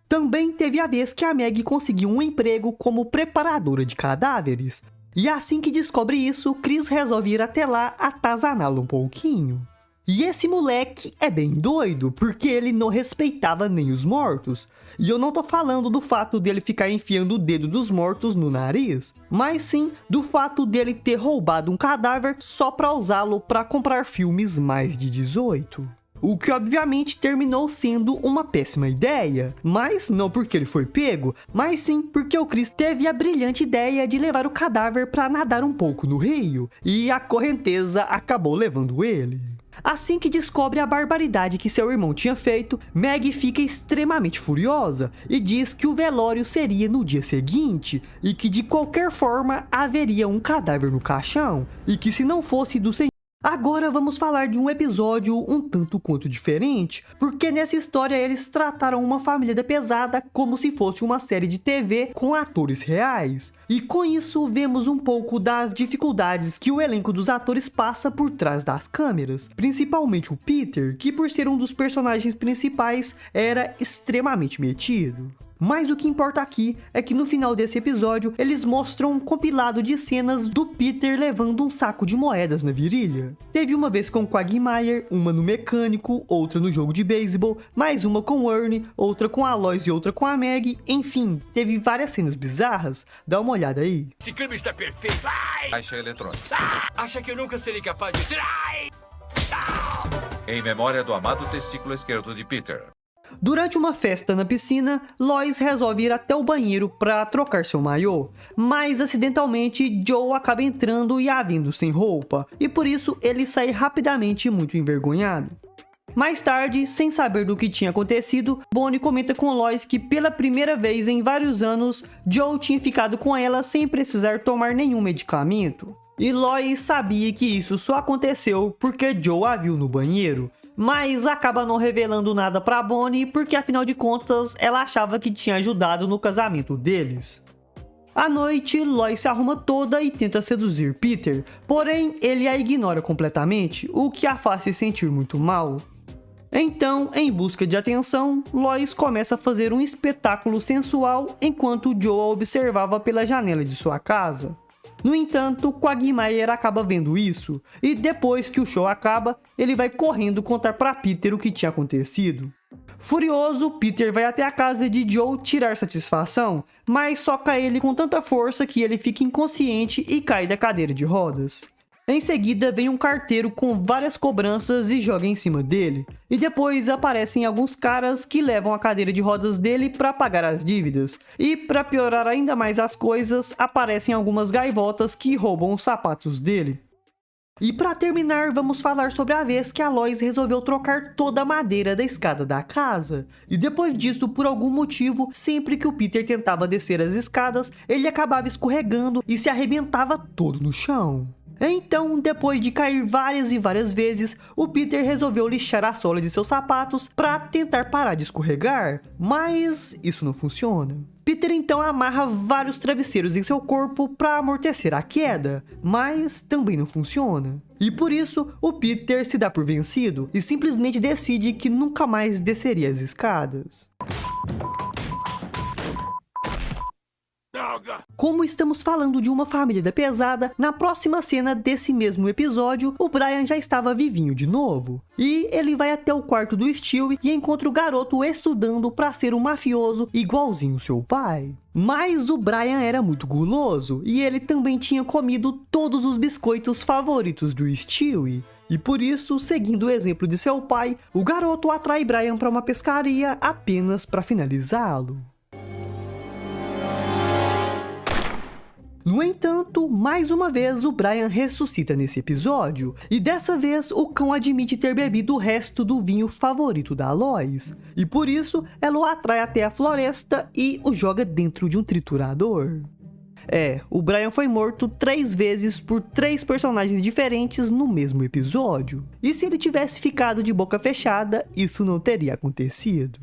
Também teve a vez que a Meg conseguiu um emprego como preparadora de cadáveres. E assim que descobre isso, Chris resolve ir até lá atazaná-lo um pouquinho. E esse moleque é bem doido, porque ele não respeitava nem os mortos. E eu não tô falando do fato dele ficar enfiando o dedo dos mortos no nariz, mas sim do fato dele ter roubado um cadáver só pra usá-lo pra comprar filmes mais de 18. O que obviamente terminou sendo uma péssima ideia, mas não porque ele foi pego, mas sim porque o Chris teve a brilhante ideia de levar o cadáver pra nadar um pouco no rio, e a correnteza acabou levando ele. Assim que descobre a barbaridade que seu irmão tinha feito, Meg fica extremamente furiosa e diz que o velório seria no dia seguinte e que de qualquer forma haveria um cadáver no caixão e que se não fosse do senhor. Agora vamos falar de um episódio um tanto quanto diferente, porque nessa história eles trataram uma família da pesada como se fosse uma série de TV com atores reais. E com isso vemos um pouco das dificuldades que o elenco dos atores passa por trás das câmeras, principalmente o Peter, que por ser um dos personagens principais era extremamente metido. Mas o que importa aqui é que no final desse episódio eles mostram um compilado de cenas do Peter levando um saco de moedas na virilha. Teve uma vez com o Quagmire, uma no mecânico, outra no jogo de beisebol, mais uma com o Ernie, outra com a Lois e outra com a Meg, enfim, teve várias cenas bizarras. Dá uma olhada aí. Esse clima está perfeito. Ai! Caixa eletrônica. Acha que eu nunca serei capaz de dizer ai? Em memória do amado testículo esquerdo de Peter. Durante uma festa na piscina, Lois resolve ir até o banheiro para trocar seu maiô, mas acidentalmente Joe acaba entrando e a vendo sem roupa, e por isso ele sai rapidamente muito envergonhado. Mais tarde, sem saber do que tinha acontecido, Bonnie comenta com Lois que pela primeira vez em vários anos, Joe tinha ficado com ela sem precisar tomar nenhum medicamento. E Lois sabia que isso só aconteceu porque Joe a viu no banheiro, mas acaba não revelando nada pra Bonnie porque afinal de contas ela achava que tinha ajudado no casamento deles. À noite, Lois se arruma toda e tenta seduzir Peter, porém ele a ignora completamente, o que a faz se sentir muito mal. Então, em busca de atenção, Lois começa a fazer um espetáculo sensual enquanto Joe a observava pela janela de sua casa. No entanto, Quagmire acaba vendo isso, e depois que o show acaba, ele vai correndo contar para Peter o que tinha acontecido. Furioso, Peter vai até a casa de Joe tirar satisfação, mas soca ele com tanta força que ele fica inconsciente e cai da cadeira de rodas. Em seguida vem um carteiro com várias cobranças e joga em cima dele, e depois aparecem alguns caras que levam a cadeira de rodas dele para pagar as dívidas, e para piorar ainda mais as coisas, aparecem algumas gaivotas que roubam os sapatos dele. E para terminar, vamos falar sobre a vez que a Lois resolveu trocar toda a madeira da escada da casa. E depois disso, por algum motivo, sempre que o Peter tentava descer as escadas, ele acabava escorregando e se arrebentava todo no chão. Então, depois de cair várias e várias vezes, o Peter resolveu lixar a sola de seus sapatos para tentar parar de escorregar, mas isso não funciona. Peter então amarra vários travesseiros em seu corpo para amortecer a queda, mas também não funciona. E por isso, o Peter se dá por vencido e simplesmente decide que nunca mais desceria as escadas. Como estamos falando de uma família da pesada, na próxima cena desse mesmo episódio, o Brian já estava vivinho de novo. E ele vai até o quarto do Stewie e encontra o garoto estudando para ser um mafioso igualzinho seu pai. Mas o Brian era muito guloso e ele também tinha comido todos os biscoitos favoritos do Stewie. E por isso, seguindo o exemplo de seu pai, o garoto atrai Brian para uma pescaria apenas para finalizá-lo. No entanto, mais uma vez o Brian ressuscita nesse episódio, e dessa vez o cão admite ter bebido o resto do vinho favorito da Lois, e por isso ela o atrai até a floresta e o joga dentro de um triturador. O Brian foi morto 3 vezes por 3 personagens diferentes no mesmo episódio, e se ele tivesse ficado de boca fechada, isso não teria acontecido.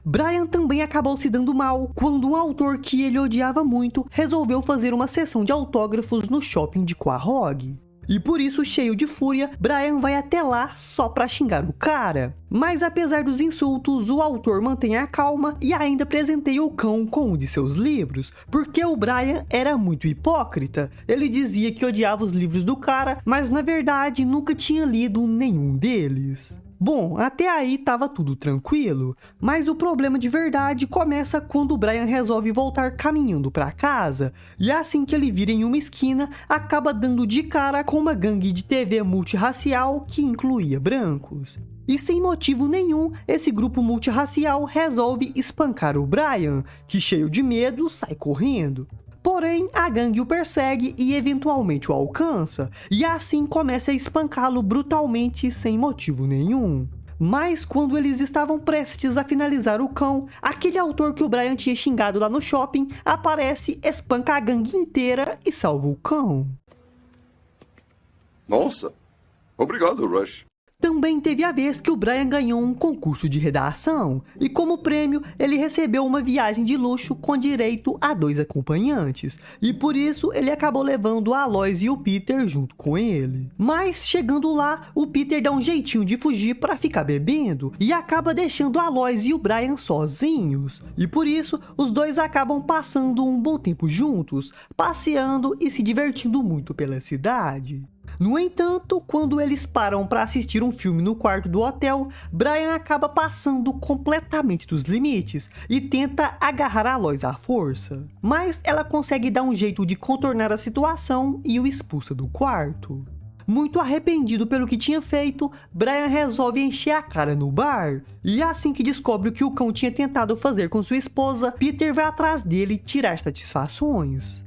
Brian também acabou se dando mal quando um autor que ele odiava muito resolveu fazer uma sessão de autógrafos no shopping de Quahog. E por isso, cheio de fúria, Brian vai até lá só pra xingar o cara. Mas apesar dos insultos, o autor mantém a calma e ainda presenteia o cão com um de seus livros, porque o Brian era muito hipócrita. Ele dizia que odiava os livros do cara, mas na verdade nunca tinha lido nenhum deles. Bom, até aí tava tudo tranquilo, mas o problema de verdade começa quando o Brian resolve voltar caminhando para casa, e assim que ele vira em uma esquina, acaba dando de cara com uma gangue de TV multirracial que incluía brancos. E sem motivo nenhum, esse grupo multirracial resolve espancar o Brian, que cheio de medo sai correndo. Porém, a gangue o persegue e eventualmente o alcança, e assim começa a espancá-lo brutalmente sem motivo nenhum. Mas quando eles estavam prestes a finalizar o cão, aquele autor que o Brian tinha xingado lá no shopping aparece, espanca a gangue inteira e salva o cão. Nossa, obrigado, Rush. Também teve a vez que o Brian ganhou um concurso de redação, e como prêmio ele recebeu uma viagem de luxo com direito a 2 acompanhantes, e por isso ele acabou levando a Lois e o Peter junto com ele. Mas chegando lá, o Peter dá um jeitinho de fugir para ficar bebendo, e acaba deixando a Lois e o Brian sozinhos, e por isso os dois acabam passando um bom tempo juntos, passeando e se divertindo muito pela cidade. No entanto, quando eles param para assistir um filme no quarto do hotel, Brian acaba passando completamente dos limites e tenta agarrar a Lois à força. Mas ela consegue dar um jeito de contornar a situação e o expulsa do quarto. Muito arrependido pelo que tinha feito, Brian resolve encher a cara no bar. E assim que descobre o que o cão tinha tentado fazer com sua esposa, Peter vai atrás dele tirar satisfações.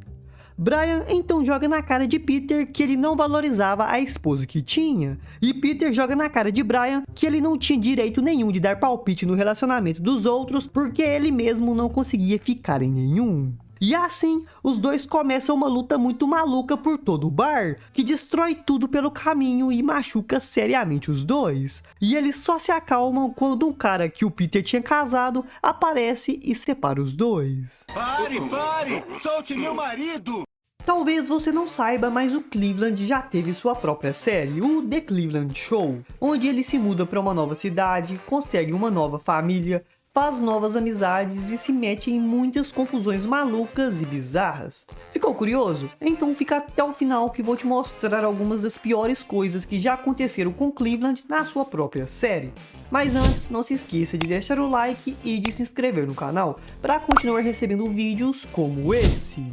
Brian então joga na cara de Peter que ele não valorizava a esposa que tinha, e Peter joga na cara de Brian que ele não tinha direito nenhum de dar palpite no relacionamento dos outros porque ele mesmo não conseguia ficar em nenhum. E assim, os dois começam uma luta muito maluca por todo o bar, que destrói tudo pelo caminho e machuca seriamente os dois. E eles só se acalmam quando um cara que o Peter tinha casado aparece e separa os dois. Pare! Solte meu marido! Talvez você não saiba, mas o Cleveland já teve sua própria série, o The Cleveland Show, onde ele se muda para uma nova cidade, consegue uma nova família, faz novas amizades e se mete em muitas confusões malucas e bizarras. Ficou curioso? Então fica até o final que vou te mostrar algumas das piores coisas que já aconteceram com Cleveland na sua própria série. Mas antes, não se esqueça de deixar o like e de se inscrever no canal para continuar recebendo vídeos como esse.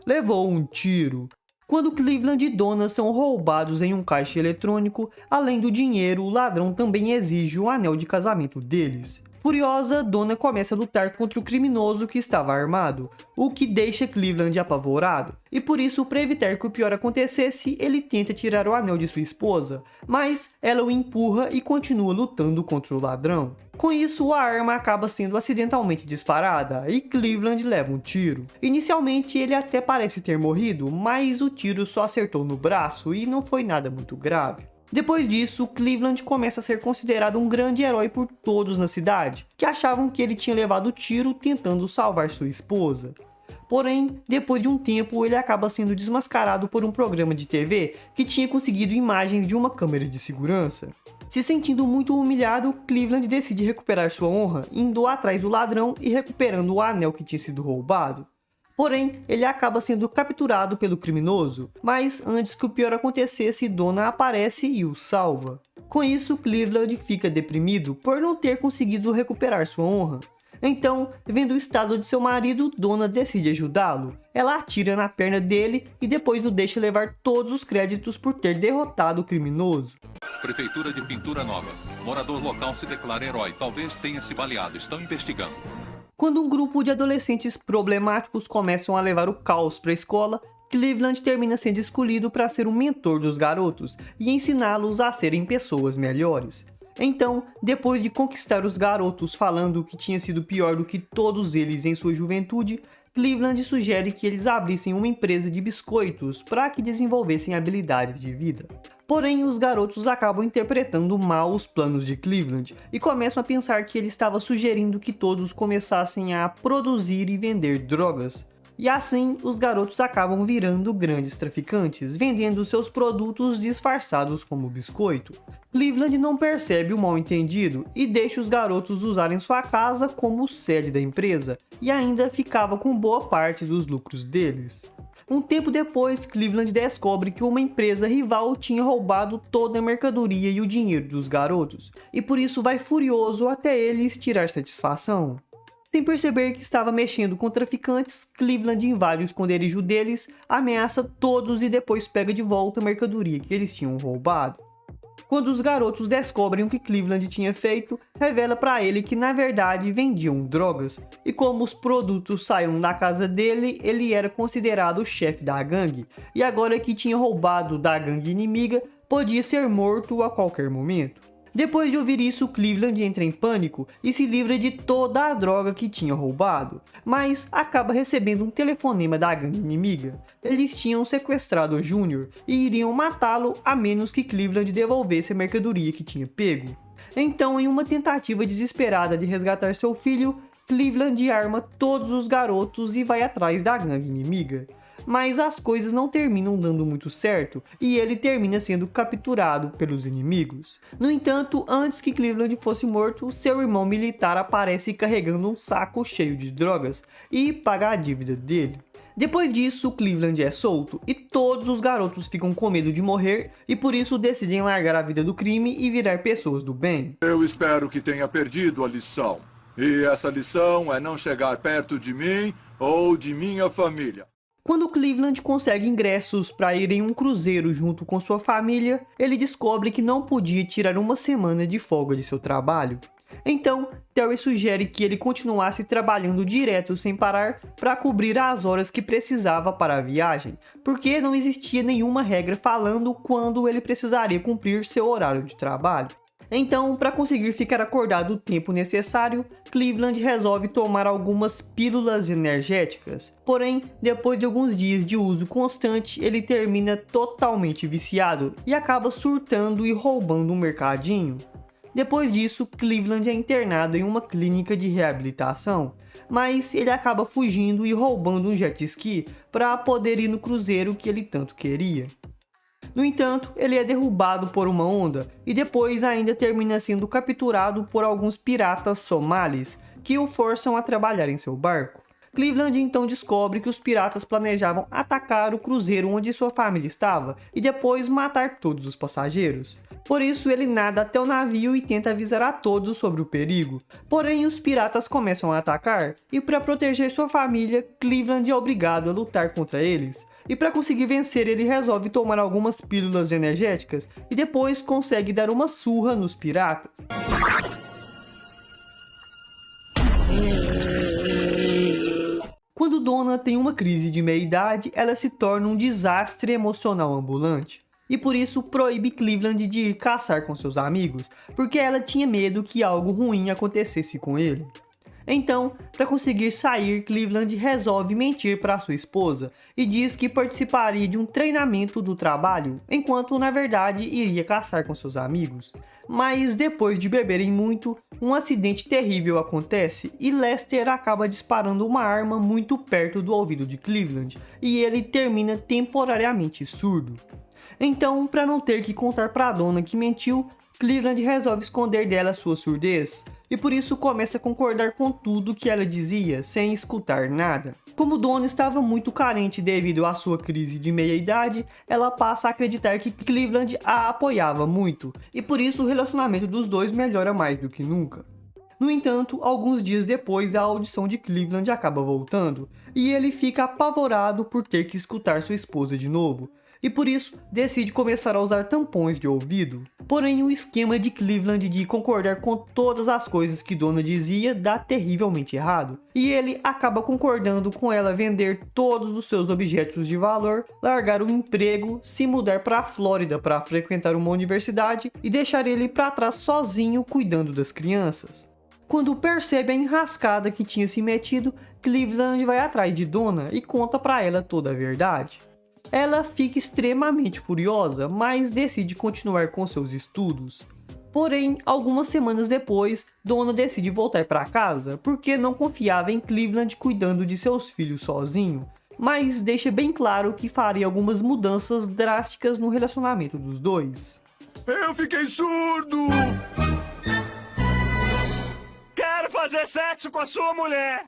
Levou um tiro. Quando Cleveland e Donna são roubados em um caixa eletrônico, além do dinheiro, o ladrão também exige o anel de casamento deles. Furiosa, Donna começa a lutar contra o criminoso que estava armado, o que deixa Cleveland apavorado. E por isso, para evitar que o pior acontecesse, ele tenta tirar o anel de sua esposa, mas ela o empurra e continua lutando contra o ladrão. Com isso, a arma acaba sendo acidentalmente disparada e Cleveland leva um tiro. Inicialmente, ele até parece ter morrido, mas o tiro só acertou no braço e não foi nada muito grave. Depois disso, Cleveland começa a ser considerado um grande herói por todos na cidade, que achavam que ele tinha levado o tiro tentando salvar sua esposa. Porém, depois de um tempo, ele acaba sendo desmascarado por um programa de TV que tinha conseguido imagens de uma câmera de segurança. Se sentindo muito humilhado, Cleveland decide recuperar sua honra, indo atrás do ladrão e recuperando o anel que tinha sido roubado. Porém, ele acaba sendo capturado pelo criminoso, mas antes que o pior acontecesse, Donna aparece e o salva. Com isso, Cleveland fica deprimido por não ter conseguido recuperar sua honra. Então, vendo o estado de seu marido, Donna decide ajudá-lo. Ela atira na perna dele e depois o deixa levar todos os créditos por ter derrotado o criminoso. Prefeitura de Pintura Nova. Morador local se declara herói. Talvez tenha se baleado. Estão investigando. Quando um grupo de adolescentes problemáticos começam a levar o caos para a escola, Cleveland termina sendo escolhido para ser o mentor dos garotos e ensiná-los a serem pessoas melhores. Então, depois de conquistar os garotos falando que tinha sido pior do que todos eles em sua juventude, Cleveland sugere que eles abrissem uma empresa de biscoitos para que desenvolvessem habilidades de vida. Porém, os garotos acabam interpretando mal os planos de Cleveland e começam a pensar que ele estava sugerindo que todos começassem a produzir e vender drogas. E assim, os garotos acabam virando grandes traficantes, vendendo seus produtos disfarçados como biscoito. Cleveland não percebe o mal-entendido e deixa os garotos usarem sua casa como sede da empresa, e ainda ficava com boa parte dos lucros deles. Um tempo depois, Cleveland descobre que uma empresa rival tinha roubado toda a mercadoria e o dinheiro dos garotos, e por isso vai furioso até eles tirar satisfação. Sem perceber que estava mexendo com traficantes, Cleveland invade o esconderijo deles, ameaça todos e depois pega de volta a mercadoria que eles tinham roubado. Quando os garotos descobrem o que Cleveland tinha feito, revela para ele que na verdade vendiam drogas, e como os produtos saíam da casa dele, ele era considerado o chefe da gangue, e agora que tinha roubado da gangue inimiga, podia ser morto a qualquer momento. Depois de ouvir isso, Cleveland entra em pânico e se livra de toda a droga que tinha roubado, mas acaba recebendo um telefonema da gangue inimiga. Eles tinham sequestrado o Júnior e iriam matá-lo a menos que Cleveland devolvesse a mercadoria que tinha pego. Então, em uma tentativa desesperada de resgatar seu filho, Cleveland arma todos os garotos e vai atrás da gangue inimiga. Mas as coisas não terminam dando muito certo e ele termina sendo capturado pelos inimigos. No entanto, antes que Cleveland fosse morto, seu irmão militar aparece carregando um saco cheio de drogas e paga a dívida dele. Depois disso, Cleveland é solto e todos os garotos ficam com medo de morrer e por isso decidem largar a vida do crime e virar pessoas do bem. Eu espero que tenha perdido a lição. E essa lição é não chegar perto de mim ou de minha família. Quando Cleveland consegue ingressos para ir em um cruzeiro junto com sua família, ele descobre que não podia tirar uma semana de folga de seu trabalho. Então, Terry sugere que ele continuasse trabalhando direto sem parar para cobrir as horas que precisava para a viagem, porque não existia nenhuma regra falando quando ele precisaria cumprir seu horário de trabalho. Então, para conseguir ficar acordado o tempo necessário, Cleveland resolve tomar algumas pílulas energéticas. Porém, depois de alguns dias de uso constante, ele termina totalmente viciado e acaba surtando e roubando um mercadinho. Depois disso, Cleveland é internado em uma clínica de reabilitação, mas ele acaba fugindo e roubando um jet ski para poder ir no cruzeiro que ele tanto queria. No entanto, ele é derrubado por uma onda e depois ainda termina sendo capturado por alguns piratas somalis que o forçam a trabalhar em seu barco. Cleveland então descobre que os piratas planejavam atacar o cruzeiro onde sua família estava e depois matar todos os passageiros. Por isso ele nada até o navio e tenta avisar a todos sobre o perigo. Porém os piratas começam a atacar e para proteger sua família, Cleveland é obrigado a lutar contra eles. E para conseguir vencer, ele resolve tomar algumas pílulas energéticas e depois consegue dar uma surra nos piratas. Quando Donna tem uma crise de meia-idade, ela se torna um desastre emocional ambulante. E por isso proíbe Cleveland de ir caçar com seus amigos, porque ela tinha medo que algo ruim acontecesse com ele. Então, para conseguir sair, Cleveland resolve mentir para sua esposa e diz que participaria de um treinamento do trabalho, enquanto na verdade iria caçar com seus amigos. Mas depois de beberem muito, um acidente terrível acontece e Lester acaba disparando uma arma muito perto do ouvido de Cleveland e ele termina temporariamente surdo. Então, para não ter que contar para a Donna que mentiu, Cleveland resolve esconder dela sua surdez, e por isso começa a concordar com tudo que ela dizia, sem escutar nada. Como Donna estava muito carente devido à sua crise de meia-idade, ela passa a acreditar que Cleveland a apoiava muito, e por isso o relacionamento dos dois melhora mais do que nunca. No entanto, alguns dias depois, a audição de Cleveland acaba voltando, e ele fica apavorado por ter que escutar sua esposa de novo, e por isso decide começar a usar tampões de ouvido. Porém, o esquema de Cleveland de concordar com todas as coisas que Donna dizia dá terrivelmente errado, e ele acaba concordando com ela vender todos os seus objetos de valor, largar o emprego, se mudar para a Flórida para frequentar uma universidade e deixar ele para trás sozinho cuidando das crianças. Quando percebe a enrascada que tinha se metido, Cleveland vai atrás de Donna e conta para ela toda a verdade. Ela fica extremamente furiosa, mas decide continuar com seus estudos. Porém, algumas semanas depois, Donna decide voltar para casa porque não confiava em Cleveland cuidando de seus filhos sozinho, mas deixa bem claro que faria algumas mudanças drásticas no relacionamento dos dois. Eu fiquei surdo! Quero fazer sexo com a sua mulher!